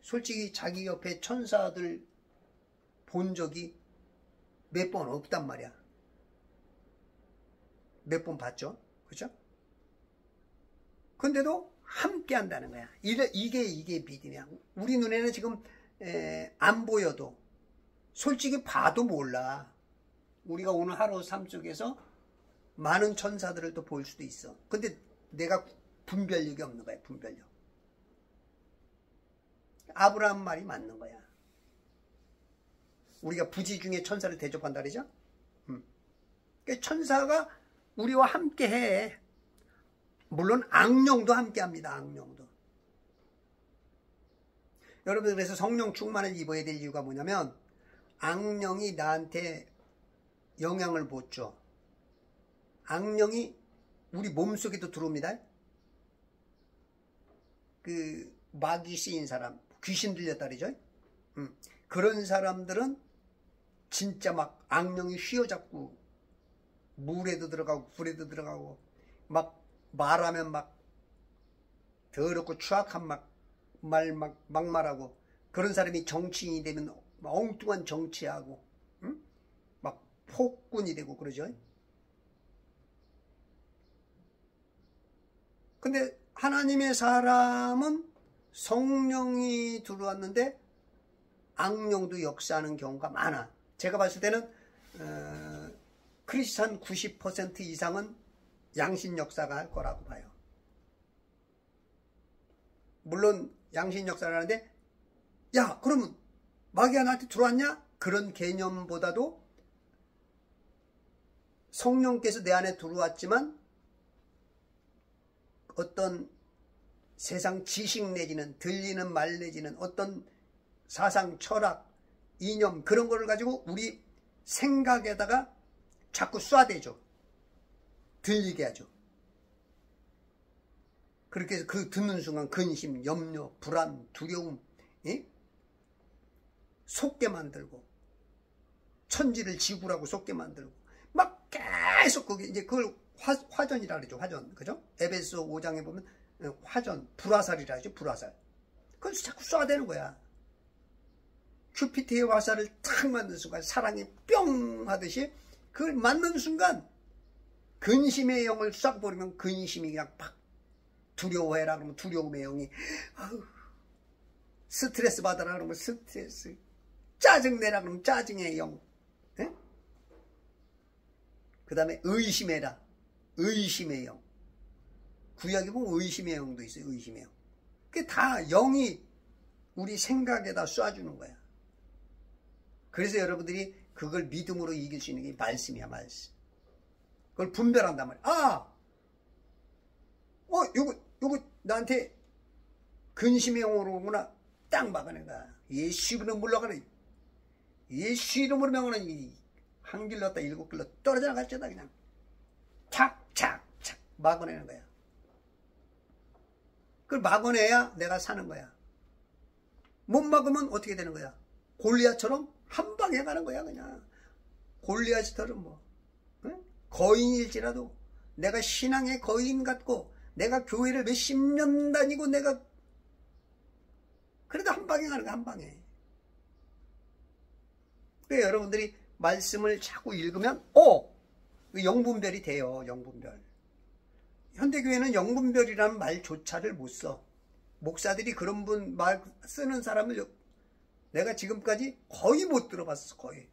솔직히 자기 옆에 천사들 본 적이 몇 번 없단 말이야. 몇 번 봤죠? 그렇죠? 근데도 함께 한다는 거야. 이게 믿음이야. 우리 눈에는 지금 안 보여도, 솔직히 봐도 몰라. 우리가 오늘 하루 삶 속에서 많은 천사들을 또 볼 수도 있어. 근데 내가 분별력이 없는 거야. 분별력. 아브라함 말이 맞는 거야. 우리가 부지 중에 천사를 대접한다 그러죠? 그러니까 천사가 우리와 함께 해. 물론 악령도 함께 합니다. 악령도. 여러분, 그래서 성령 충만을 입어야 될 이유가 뭐냐면 악령이 나한테 영향을 못 줘. 악령이 우리 몸속에도 들어옵니다. 그 마귀 씌인 사람, 귀신 들렸다 그러죠? 그런 사람들은 진짜 막 악령이 휘어잡고 물에도 들어가고 불에도 들어가고 막 말하면 막 더럽고 추악한 말 말하고, 그런 사람이 정치인이 되면 엉뚱한 정치하고 막 폭군이 되고 그러죠. 근데 하나님의 사람은 성령이 들어왔는데 악령도 역사하는 경우가 많아. 제가 봤을 때는 크리스찬 90% 이상은 양신 역사가 할 거라고 봐요. 물론 양신 역사를 하는데, 야 그러면 마귀가 나한테 들어왔냐? 그런 개념보다도 성령께서 내 안에 들어왔지만 어떤 세상 지식 내지는 들리는 말 내지는 어떤 사상, 철학, 이념, 그런 거를 가지고 우리 생각에다가 자꾸 쏴대죠. 들리게 하죠. 그렇게 해서 그 듣는 순간 근심, 염려, 불안, 두려움, 속게 만들고, 천지를 지구라고 속게 만들고, 막 계속 그게 이제 그걸 화전이라 그러죠. 화전. 그죠? 에베소 5장에 보면 화전, 불화살이라 하죠. 불화살. 그걸 자꾸 쏴대는 거야. 큐피트의 화살을 탁 맞는 순간 사랑이 뿅 하듯이 그걸 맞는 순간 근심의 영을 싹 버리면 근심이 그냥 팍, 두려워해라 그러면 두려움의 영이, 아우, 스트레스 받아라 그러면 스트레스, 짜증내라 그러면 짜증의 영, 그 다음에 의심해라, 의심의 영. 구약에 보면 의심의 영도 있어요. 의심의 영. 그게 다 영이 우리 생각에다 쏴주는 거야. 그래서 여러분들이 그걸 믿음으로 이길 수 있는 게 말씀이야. 말씀. 그걸 분별한단 말이야. 요거 나한테 근심의 영으로 오구나. 딱 막아낸 거야. 예수 이름으로 물러가라. 예수 이름으로 명하는 한 길 넣었다 7길로 떨어져 나갈지다. 그냥 착착착 막아내는 거야. 그걸 막아내야 내가 사는 거야. 못 막으면 어떻게 되는 거야? 골리앗처럼 한 방에 가는 거야. 그냥 골리앗처럼 뭐 거인일지라도 내가 신앙의 거인 같고 내가 교회를 몇십 년 다니고 내가 그래도 한 방에 가는 거야, 한 방에. 그래서 여러분들이 말씀을 자꾸 읽으면 영분별이 돼요. 영분별. 현대교회는 영분별이라는 말조차를 못 써. 목사들이 그런 분 말 쓰는 사람을 내가 지금까지 거의 못 들어봤어. 거의.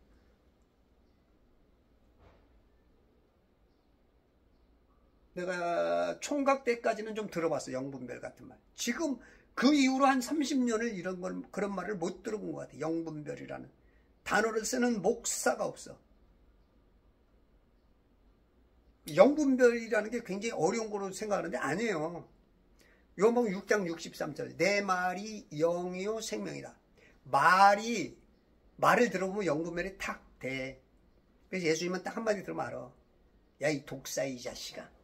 내가 총각 때까지는 좀 들어봤어. 영분별 같은 말. 지금 그 이후로 한 30년을 그런 말을 못 들어본 것 같아. 영분별이라는 단어를 쓰는 목사가 없어. 영분별이라는 게 굉장히 어려운 거로 생각하는데 아니에요. 요한복음 6장 63절 내 말이 영이요 생명이다. 말을 들어보면 영분별이 탁 돼. 그래서 예수님은 딱 한마디 들으면 알아. 야, 이 독사이 자식아.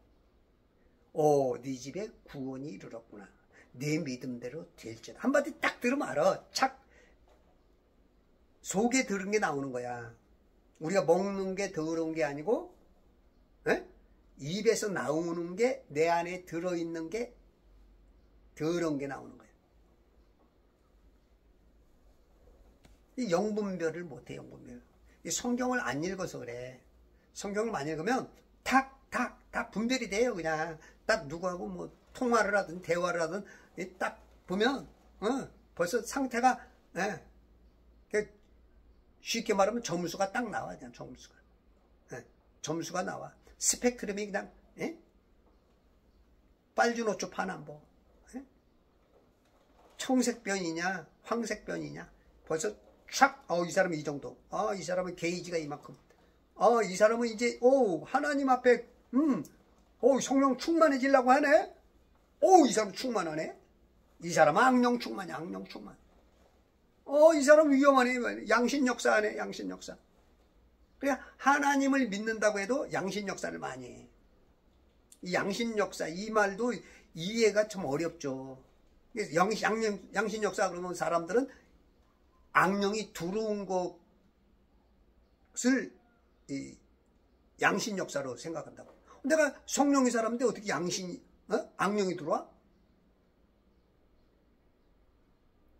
네 집에 구원이 이르렀구나. 내 믿음대로 될지다. 한마디 딱 들으면 알아. 속에 들은 게 나오는 거야. 우리가 먹는 게 더러운 게 아니고 입에서 나오는 게 내 안에 들어있는 게 더러운 게 나오는 거야. 이 영분별을 못해. 영분별. 이 성경을 안 읽어서 그래. 성경을 많이 읽으면 탁 분별이 돼요. 그냥 딱 누구하고 뭐 통화를 하든 대화를 하든 딱 보면 벌써 상태가 쉽게 말하면 점수가 딱 나와. 그냥 점수가 나와. 스펙트럼이 그냥 빨주노초 파남보 청색변이냐 황색변이냐 벌써 촥 이 사람은 이 정도, 이 사람은 게이지가 이만큼, 이 사람은 이제 하나님 앞에 성령 충만해지려고 하네. 이 사람 충만하네. 이 사람은 악령 충만이야. 악령 충만. 이 사람 위험하네. 양신 역사하네. 양신 역사. 그냥 하나님을 믿는다고 해도 양신 역사를 많이 해. 이 양신 역사, 이 말도 이해가 참 어렵죠. 양신 역사 그러면 사람들은 악령이 들어온 것을 양신 역사로 생각한다고. 내가 성령의 사람인데 어떻게 악령이 들어와?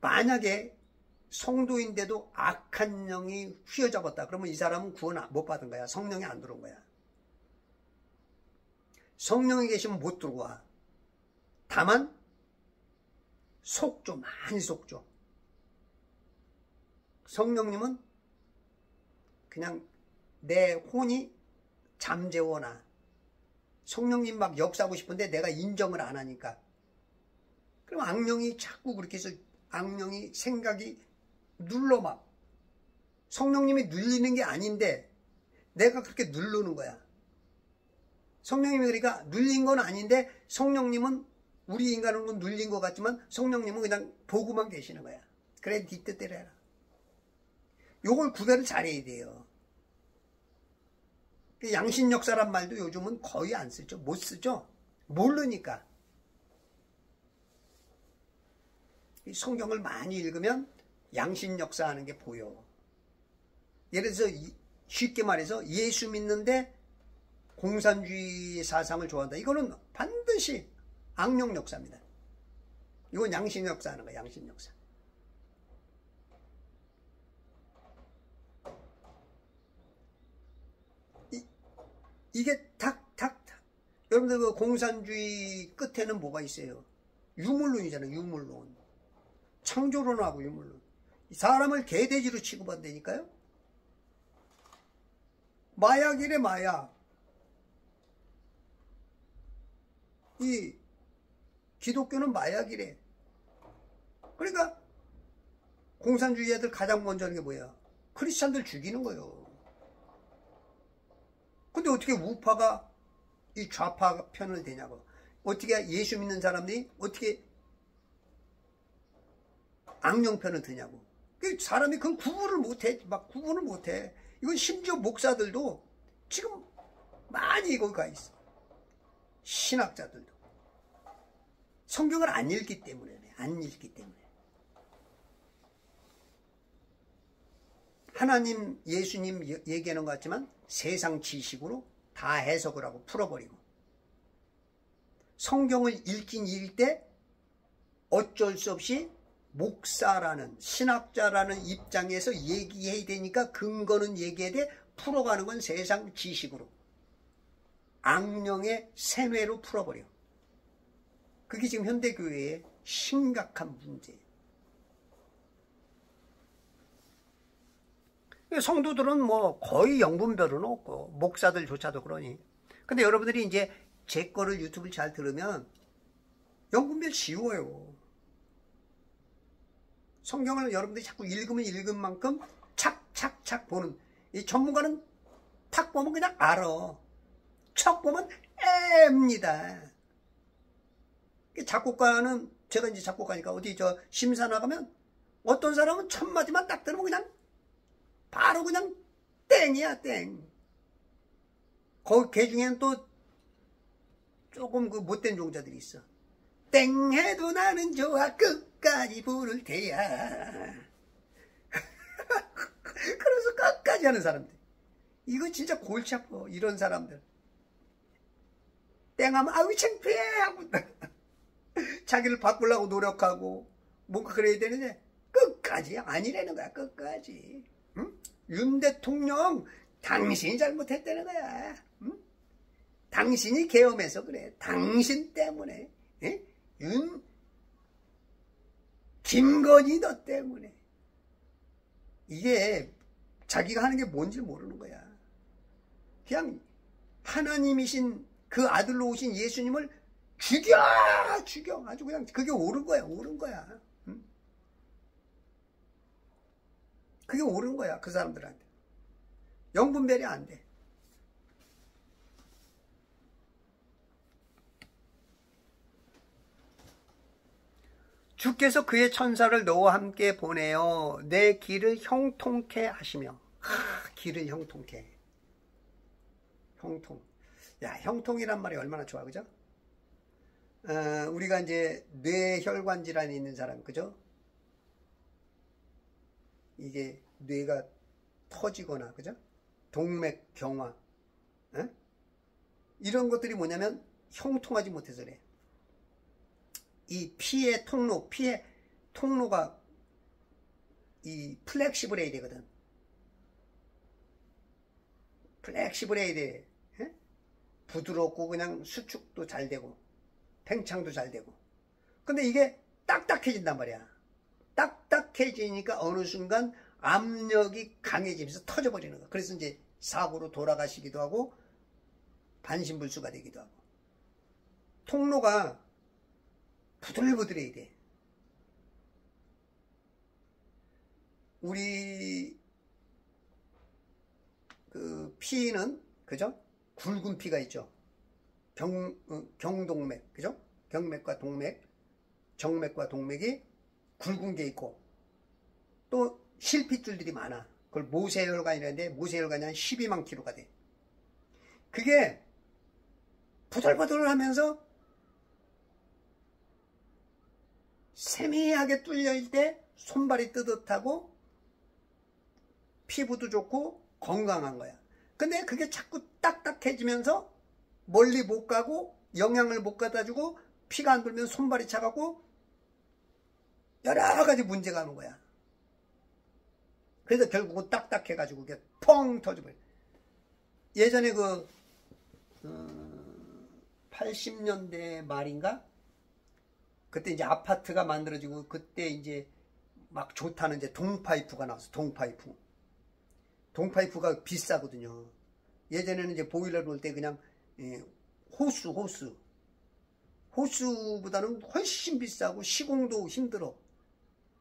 만약에 성도인데도 악한 영이 휘어잡았다. 그러면 이 사람은 구원 못 받은 거야. 성령이 안 들어온 거야. 성령이 계시면 못 들어와. 다만 속죠. 많이 속죠. 성령님은 그냥 내 혼이 잠재워놔. 성령님 막 역사하고 싶은데 내가 인정을 안 하니까. 그럼 악령이 자꾸 그렇게 해서 악령이 생각이 눌러 막. 성령님이 눌리는 게 아닌데 내가 그렇게 누르는 거야. 성령님이 그러니까 눌린 건 아닌데 성령님은 우리 인간은 눌린 것 같지만 성령님은 그냥 보고만 계시는 거야. 그래 네 뜻대로 해라. 요걸 구별을 잘해야 돼요. 양신 역사란 말도 요즘은 거의 안 쓰죠. 못 쓰죠. 모르니까. 성경을 많이 읽으면 양신 역사하는 게 보여. 예를 들어서 쉽게 말해서 예수 믿는데 공산주의 사상을 좋아한다. 이거는 반드시 악령 역사입니다. 이건 양신 역사하는 거야. 양신 역사. 이게 탁. 여러분들 그 공산주의 끝에는 뭐가 있어요? 유물론이잖아요. 유물론. 창조론하고 유물론. 사람을 개돼지로 취급한다니까요. 마약이래 마약. 이 기독교는 마약이래. 그러니까 공산주의자들 가장 먼저 하는 게 뭐야? 크리스찬들 죽이는 거예요. 근데 어떻게 우파가 이 좌파 편을 대냐고. 어떻게 예수 믿는 사람들이 어떻게 악령 편을 드냐고. 사람이 그걸 구분을 못해. 막 구분을 못해. 이건 심지어 목사들도 지금 많이 거기 가 있어. 신학자들도. 성경을 안 읽기 때문에. 하나님, 예수님 얘기하는 것 같지만 세상 지식으로 다 다 해석을 하고 풀어버리고, 성경을 읽긴 읽을 때 어쩔 수 없이 목사라는, 신학자라는 입장에서 얘기해야 되니까 근거는 얘기해야 돼. 풀어가는 건 세상 지식으로, 악령의 세뇌로 풀어버려. 그게 지금 현대교회의 심각한 문제예요. 성도들은 뭐 거의 영분별은 없고, 목사들조차도 그러니. 근데 여러분들이 이제 제 거를 유튜브를 잘 들으면 영분별 쉬워요. 성경을 여러분들이 자꾸 읽으면 읽은 만큼 착착착 보는, 이 전문가는 탁 보면 그냥 알아. 척 보면 앱니다. 작곡가는, 제가 이제 작곡가니까 어디 저 심사 나가면 어떤 사람은 첫 마디만 딱 들으면 그냥 바로 그냥 땡이야, 땡. 걔 중에는 또 조금 그 못된 종자들이 있어. 땡 해도 나는 좋아, 끝까지 부를 테야. 그래서 끝까지 하는 사람들. 이거 진짜 골치 아파, 이런 사람들. 땡하면 아유 창피해 하고 자기를 바꾸려고 노력하고 뭔가 그래야 되는데 끝까지 아니라는 거야. 끝까지. 응? 윤 대통령 당신이 잘못했다는 거야. 응? 당신이 계엄해서 그래. 당신 때문에. 응? 김건희 너 때문에. 이게 자기가 하는 게 뭔지 모르는 거야. 그냥 하나님이신 그 아들로 오신 예수님을 죽여 아주 그냥 그게 옳은 거야. 옳은 거야. 응? 그게 옳은 거야, 그 사람들한테. 영분별이 안 돼. 주께서 그의 천사를 너와 함께 보내어 내 길을 형통케 하시며. 길을 형통케. 형통. 야, 형통이란 말이 얼마나 좋아, 그죠? 우리가 이제 뇌혈관 질환이 있는 사람, 그죠? 이게 뇌가 터지거나, 그죠? 동맥 경화, 에? 이런 것들이 뭐냐면 형통하지 못해서 그래. 이 피의 통로가 이 플렉시블해야 되거든. 플렉시블해야 돼. 에? 부드럽고 그냥 수축도 잘 되고 팽창도 잘 되고. 근데 이게 딱딱해진단 말이야. 딱딱해지니까 어느 순간 압력이 강해지면서 터져버리는 거야. 그래서 이제 사고로 돌아가시기도 하고 반신불수가 되기도 하고. 통로가 부들부들해야 돼. 우리 그 피는, 그죠? 굵은 피가 있죠. 경동맥, 그죠? 경맥과 동맥, 정맥과 동맥이 굵은 게 있고, 또 실핏줄들이 많아. 그걸 모세혈관이라는데, 모세혈관이 한 12만 킬로가 돼. 그게 부들부들 하면서 세미하게 뚫려있을 때 손발이 뜨뜻하고 피부도 좋고 건강한 거야. 근데 그게 자꾸 딱딱해지면서 멀리 못 가고 영양을 못 갖다 주고 피가 안 돌면 손발이 차가고 여러 가지 문제가 하는 거야. 그래서 결국은 딱딱해가지고 그게 펑 터져버려. 예전에 그 80년대 말인가? 그때 이제 아파트가 만들어지고 그때 이제 막 좋다는 이제 동파이프가 나왔어. 동파이프가 비싸거든요. 예전에는 이제 보일러 놓을 때 그냥 호수보다는 훨씬 비싸고 시공도 힘들어.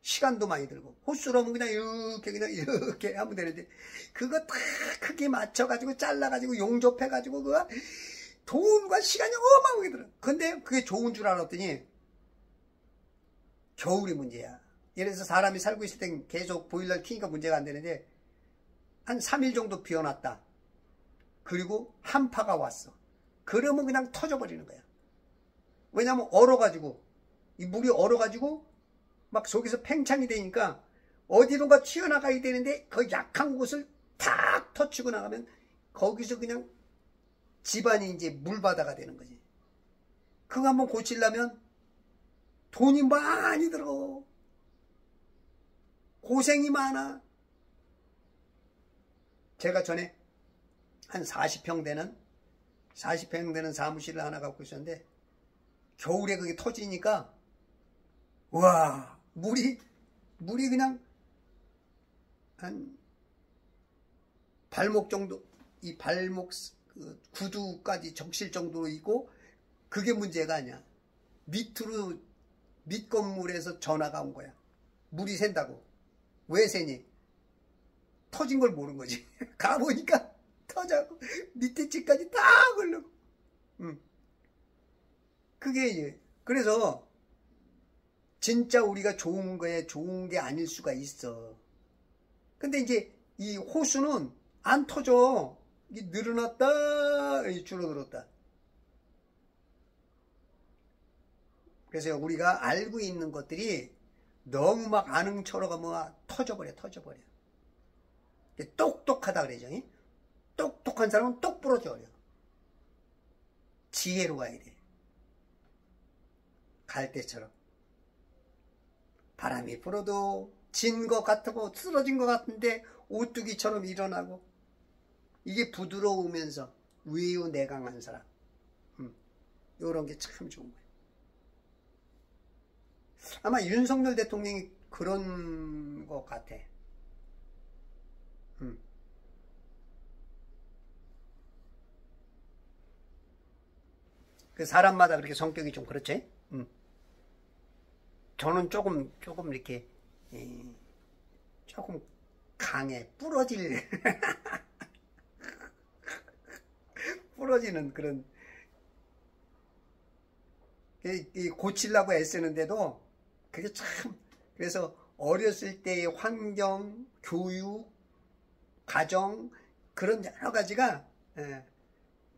시간도 많이 들고. 호수로 하면 그냥 이렇게 하면 되는데 그거 다 크게 맞춰가지고 잘라가지고 용접해가지고 그거 돈과 시간이 어마어마하게 들어. 근데 그게 좋은 줄 알았더니 겨울이 문제야. 예를 들어서 사람이 살고 있을 땐 계속 보일러를 켜니까 문제가 안 되는데 한 3일 정도 비워놨다. 그리고 한파가 왔어. 그러면 그냥 터져버리는 거야. 왜냐면 얼어가지고 이 물이 얼어가지고 막 속에서 팽창이 되니까 어디론가 튀어나가야 되는데 그 약한 곳을 탁 터치고 나가면 거기서 그냥 집안이 이제 물바다가 되는 거지. 그거 한번 고치려면 돈이 많이 들어. 고생이 많아. 제가 전에 한 40평 되는 사무실을 하나 갖고 있었는데 겨울에 그게 터지니까 와, 물이 그냥 한 발목 정도, 이 발목 그 구두까지 적실 정도로 있고, 그게 문제가 아니야. 밑으로 밑 건물에서 전화가 온 거야. 물이 샌다고. 왜 새니? 터진 걸 모르는 거지. 가보니까 터져고 밑에 집까지 다 흘르고. 그게 이제 그래서 진짜 우리가 좋은 거에 좋은 게 아닐 수가 있어. 근데 이제 이 호수는 안 터져. 이게 늘어났다, 줄어들었다. 그래서 우리가 알고 있는 것들이 너무 막 아능처럼 가면 터져버려. 똑똑하다 그러죠. 똑똑한 사람은 똑 부러져버려. 지혜로 가야 돼. 갈대처럼. 바람이 불어도 진 것 같고 쓰러진 것 같은데 오뚜기처럼 일어나고, 이게 부드러우면서 위유내강한 사람. 이런 게 참 좋은 거예요. 아마 윤석열 대통령이 그런 것 같아. 그 사람마다 그렇게 성격이 좀 그렇지. 저는 조금 이렇게 조금 강해. 부러지는 그런, 고치려고 애쓰는데도 그게 참, 그래서 어렸을 때의 환경, 교육, 가정, 그런 여러 가지가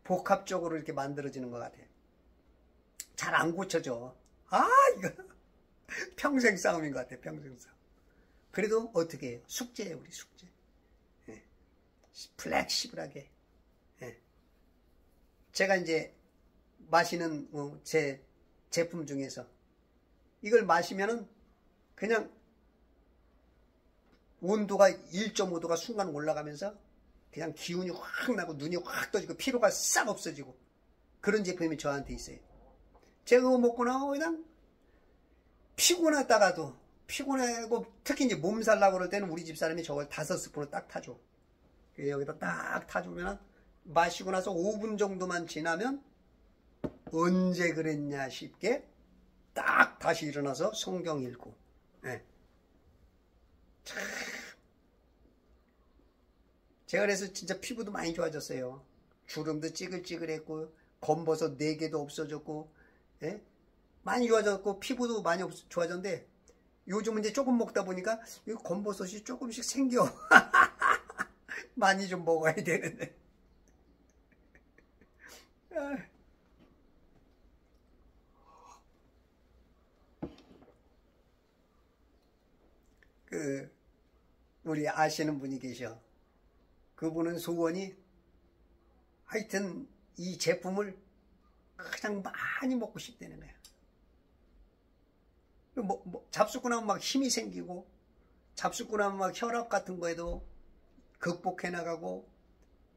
복합적으로 이렇게 만들어지는 것 같아요. 잘 안 고쳐져. 이거 평생 싸움인 것 같아요. 평생 싸움. 그래도 어떻게 해요? 숙제예요. 우리 숙제. 플렉시블하게. 제가 이제 마시는 제 제품 중에서 이걸 마시면은 그냥 온도가 1.5도가 순간 올라가면서 그냥 기운이 확 나고 눈이 확 떠지고 피로가 싹 없어지고, 그런 제품이 저한테 있어요. 제가 그거 먹고 나면 그냥 피곤하다가도, 피곤하고 특히 이제 몸살 나고 그럴 때는 우리 집사람이 저걸 5스푼을 딱 타줘. 여기다 딱 타주면 마시고 나서 5분 정도만 지나면 언제 그랬냐 싶게 딱 다시 일어나서 성경 읽고. 참. 제가 그래서 진짜 피부도 많이 좋아졌어요. 주름도 찌글찌글했고, 검버섯 4개도 없어졌고, 많이 좋아졌고, 피부도 많이 좋아졌는데, 요즘은 이제 조금 먹다 보니까 이 검버섯이 조금씩 생겨. 많이 좀 먹어야 되는데. 우리 아시는 분이 계셔. 그분은 소원이 하여튼 이 제품을 그냥 많이 먹고 싶다는 거야. 잡숫고 나면 막 힘이 생기고, 잡숫고 나면 막 혈압 같은 거에도 극복해 나가고,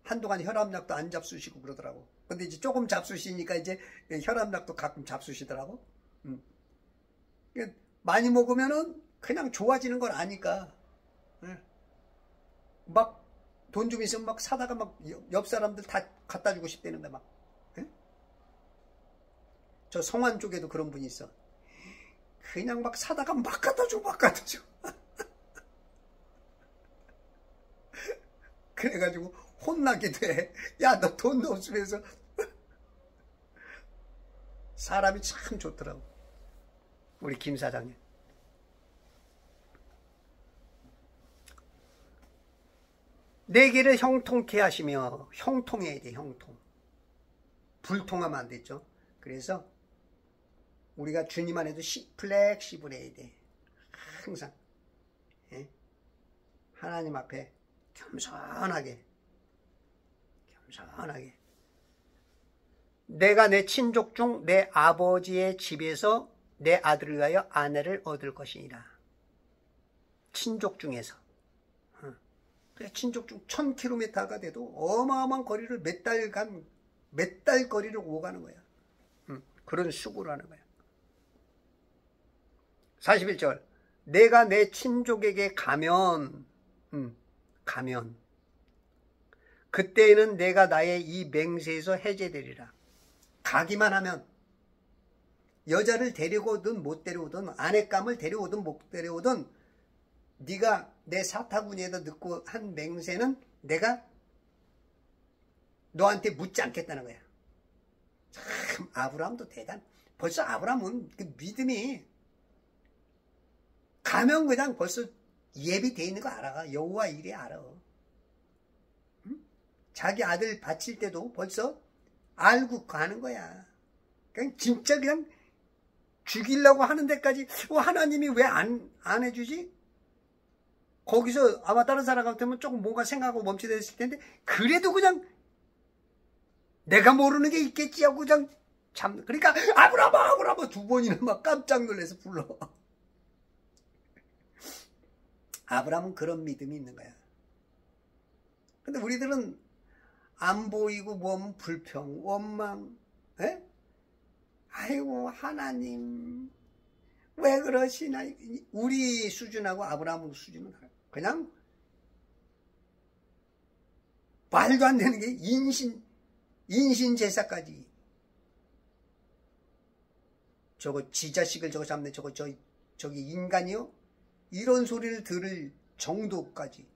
한동안 혈압약도 안 잡수시고 그러더라고. 근데 이제 조금 잡수시니까 이제 혈압약도 가끔 잡수시더라고. 많이 먹으면은 그냥 좋아지는 걸 아니까, 막 돈 좀 있으면 막 사다가 막 옆 사람들 다 갖다 주고 싶다는 거야, 막. 저 성안 쪽에도 그런 분이 있어. 그냥 막 사다가 막 갖다 줘. 그래가지고 혼나기도 해. 야, 너 돈도 없으면서. 사람이 참 좋더라고, 우리 김 사장님. 내게를 형통케 하시며, 형통해야 돼. 형통. 불통하면 안 되죠. 그래서 우리가 주님 안에도 플렉시블해야 돼. 항상 하나님 앞에 겸손하게 내가 내 친족 중 내 아버지의 집에서 내 아들을 위하여 아내를 얻을 것이니라. 친족 중에서. 친족 중 1000km가 돼도 어마어마한 거리를 몇 달 거리를 오가는 거야. 그런 수고를 하는 거야. 41절. 내가 내 친족에게 가면 그때에는 내가 나의 이 맹세에서 해제되리라. 가기만 하면 여자를 데려오든 못 데려오든 아내감을 데려오든 못 데려오든 네가 내 사타구니에다 넣고 한 맹세는 내가 너한테 묻지 않겠다는 거야. 참 아브라함도 벌써 아브라함은 그 믿음이 가면 그냥 벌써 예비되어 있는 거 알아. 여호와 일이 알아. 응? 자기 아들 바칠 때도 벌써 알고 가는 거야. 그냥 진짜 그냥 죽이려고 하는 데까지 하나님이 왜 안 해주지? 거기서 아마 다른 사람 같으면 조금 뭔가 생각하고 멈춰있을 텐데 그래도 그냥 내가 모르는 게 있겠지 하고 그냥 그러니까 아브라함 두 번이나 막 깜짝 놀라서 불러. 아브라함은 그런 믿음이 있는 거야. 근데 우리들은 안 보이고 뭐면 불평, 원망, 에? 아이고 하나님 왜 그러시나. 우리 수준하고 아브라함 수준은 그냥 말도 안 되는 게 인신 제사까지. 저거 지 자식을 저거 잡네, 저기 인간이요? 이런 소리를 들을 정도까지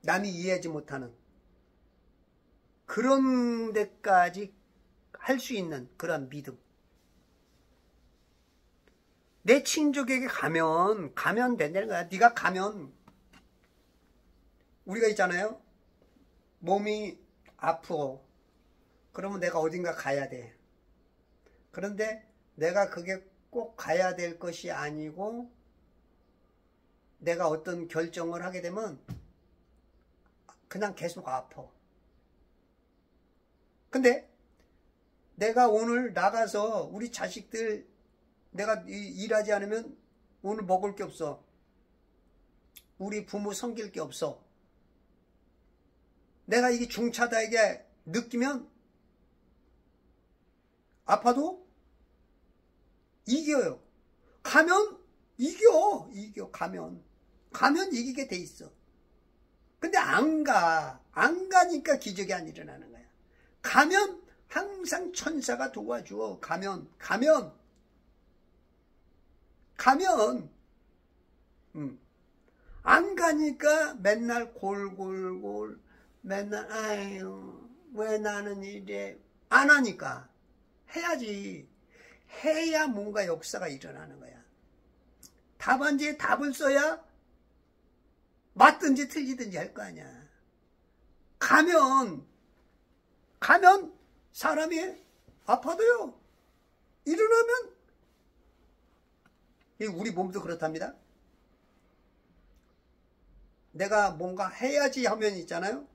남이 이해하지 못하는 그런 데까지 할 수 있는 그런 믿음. 내 친족에게 가면 된다는 거야. 네가 가면, 우리가 있잖아요. 몸이 아프고 그러면 내가 어딘가 가야 돼. 그런데 내가 그게 꼭 가야 될 것이 아니고 내가 어떤 결정을 하게 되면 그냥 계속 아파. 근데 내가 오늘 나가서 우리 자식들 내가 일하지 않으면 오늘 먹을 게 없어. 우리 부모 섬길 게 없어. 내가 이게 중차다에게 느끼면 아파도 이겨요. 가면 이겨. 가면 이기게 돼 있어. 근데 안 가니까 기적이 안 일어나는 거야. 가면 항상 천사가 도와줘. 가면 안 가니까 맨날 골골골 맨날 아유 왜 나는 이래. 안 하니까 해야지. 해야 뭔가 역사가 일어나는 거야. 답안지에 답을 써야 맞든지 틀리든지 할 거 아니야. 가면 사람이 아파도요. 일어나면 우리 몸도 그렇답니다. 내가 뭔가 해야지 하면 있잖아요.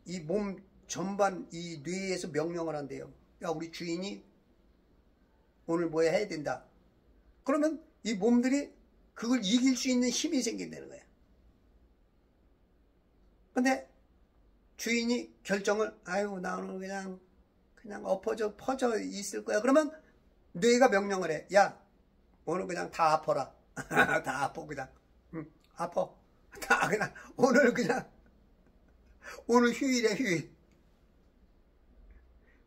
이 몸 전반 이 뇌에서 명령을 한대요. 야 우리 주인이 오늘 뭐 해야 된다. 그러면 이 몸들이 그걸 이길 수 있는 힘이 생긴다는 거야. 근데 주인이 결정을 아유 나 오늘 그냥 퍼져 있을 거야. 그러면 뇌가 명령을 해. 야 오늘 그냥 다 아파라. 다 아파 그냥. 아파. 다 그냥 오늘 휴일이야 휴일.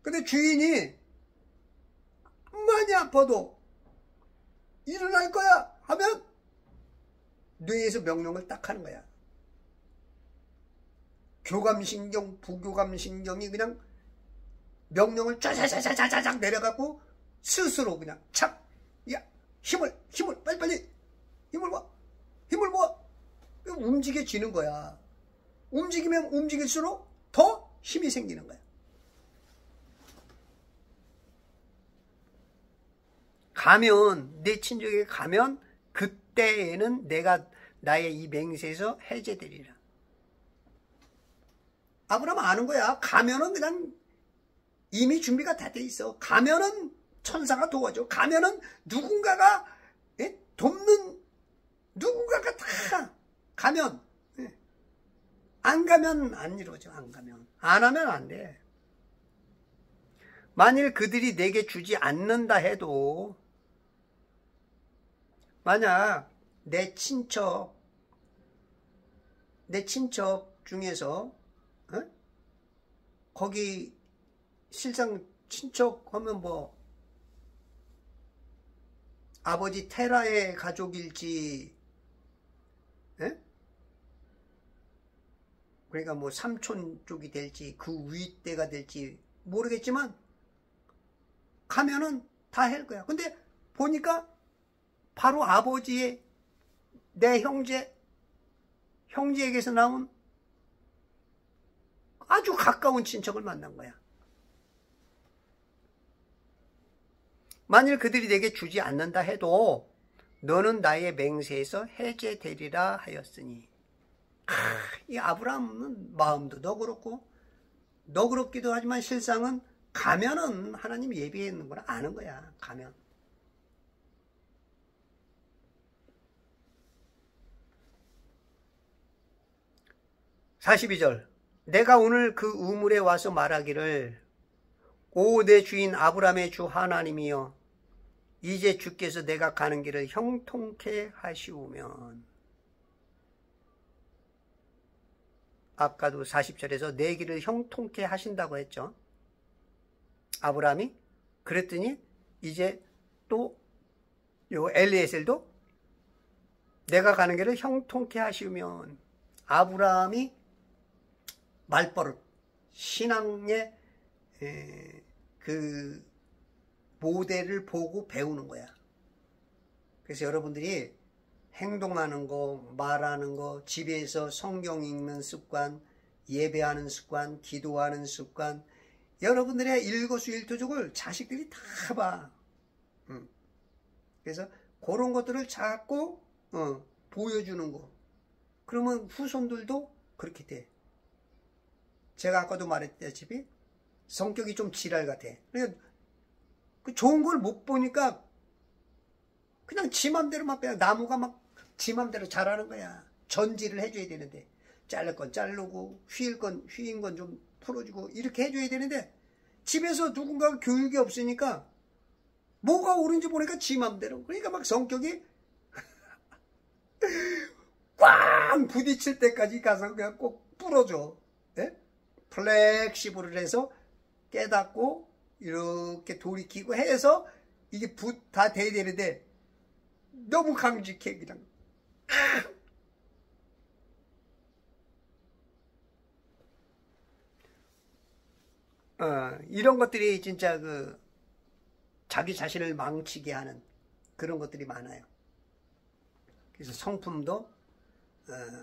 근데 주인이 많이 아파도 일어날 거야 하면 뇌에서 명령을 딱 하는 거야. 교감신경, 부교감신경이 그냥 명령을 쫙쫙쫙쫙쫙 내려가고 스스로 그냥 착, 야 힘을 빨리 힘을 모아 움직여지는 거야. 움직이면 움직일수록 더 힘이 생기는 거야. 가면 내 친족에게 가면 그때에는 내가 나의 이 맹세에서 해제되리라. 아브라함 아는 거야. 가면은 그냥 이미 준비가 다 돼 있어. 가면은 천사가 도와줘. 가면은 누군가가 돕는 누군가가 다 가면 안 가면 안 이루어져. 안 가면 안 하면 안 돼. 만일 그들이 내게 주지 않는다 해도 만약 내 친척 중에서 거기 실상 친척 하면 뭐 아버지 테라의 가족일지 그러니까 뭐 삼촌 쪽이 될지 그 윗대가 될지 모르겠지만 가면은 다 할 거야. 근데 보니까 바로 아버지의 내 형제에게서 나온 아주 가까운 친척을 만난 거야. 만일 그들이 내게 주지 않는다 해도 너는 나의 맹세에서 해제되리라 하였으니. 이 아브라함은 마음도 너그럽기도 하지만 실상은 가면은 하나님이 예비해 있는 걸 아는 거야. 가면. (42절) 내가 오늘 그 우물에 와서 말하기를 오 내 주인 아브라함의 주 하나님이여 이제 주께서 내가 가는 길을 형통케 하시오면. 아까도 40절에서 내 길을 형통케 하신다고 했죠. 아브라함이. 그랬더니 이제 또 요 엘리에셀도 내가 가는 길을 형통케 하시면. 아브라함이 말버릇 신앙의 그 모델을 보고 배우는 거야. 그래서 여러분들이 행동하는 거, 말하는 거, 집에서 성경 읽는 습관, 예배하는 습관, 기도하는 습관, 여러분들의 일거수일투족을 자식들이 다 봐. 그래서 그런 것들을 자꾸 보여주는 거. 그러면 후손들도 그렇게 돼. 제가 아까도 말했다시피 성격이 좀 지랄 같아. 그러니까 그 좋은 걸 못 보니까 그냥 지 맘대로만 빼. 나무가 막 지 맘대로 자라는 거야. 전지를 해줘야 되는데 자를 건 자르고 휘인 건 좀 풀어주고 이렇게 해줘야 되는데 집에서 누군가가 교육이 없으니까 뭐가 옳은지 모르니까 지 맘대로. 그러니까 막 성격이 꽝 부딪힐 때까지 가서 그냥 꼭 부러져. 네? 플렉시블을 해서 깨닫고 이렇게 돌이키고 해서 이게 다 돼야 되는데 너무 강직해 그냥. 이런 것들이 진짜 그 자기 자신을 망치게 하는 그런 것들이 많아요. 그래서 성품도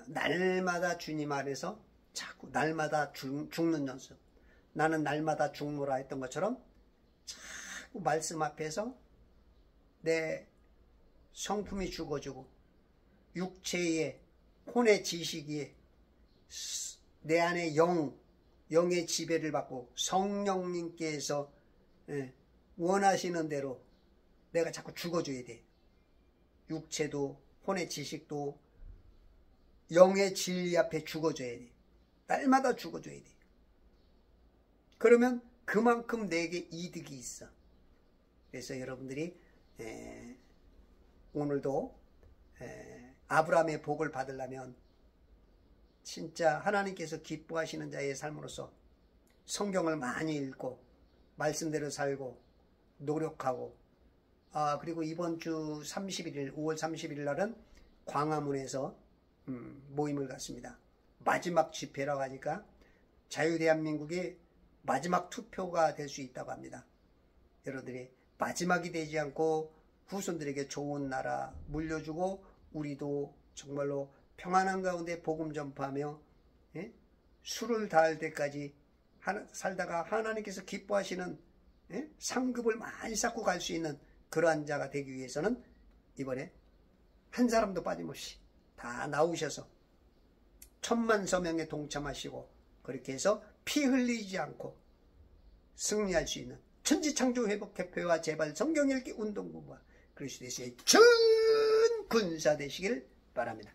날마다 주님 안에서 자꾸 날마다 죽는 연습. 나는 날마다 죽노라 했던 것처럼 자꾸 말씀 앞에서 내 성품이 죽어지고 육체의 혼의 지식이 내 안에 영의 지배를 받고 성령님께서 원하시는 대로 내가 자꾸 죽어줘야 돼. 육체도 혼의 지식도 영의 진리 앞에 죽어줘야 돼. 날마다 죽어줘야 돼. 그러면 그만큼 내게 이득이 있어. 그래서 여러분들이 오늘도 아브라함의 복을 받으려면 진짜 하나님께서 기뻐하시는 자의 삶으로서 성경을 많이 읽고 말씀대로 살고 노력하고 그리고 이번 주 31일 5월 31일 날은 광화문에서 모임을 갖습니다. 마지막 집회라고 하니까 자유대한민국이 마지막 투표가 될 수 있다고 합니다. 여러분들이 마지막이 되지 않고 후손들에게 좋은 나라 물려주고 우리도 정말로 평안한 가운데 복음 전파하며 수를 다할 때까지 살다가 하나님께서 기뻐하시는 상급을 많이 쌓고 갈 수 있는 그러한 자가 되기 위해서는 이번에 한 사람도 빠짐없이 다 나오셔서 천만 서명에 동참하시고 그렇게 해서 피 흘리지 않고 승리할 수 있는 천지창조회복협회와 제발 성경읽기 운동부와 그리스도의 전 군사 되시길 바랍니다.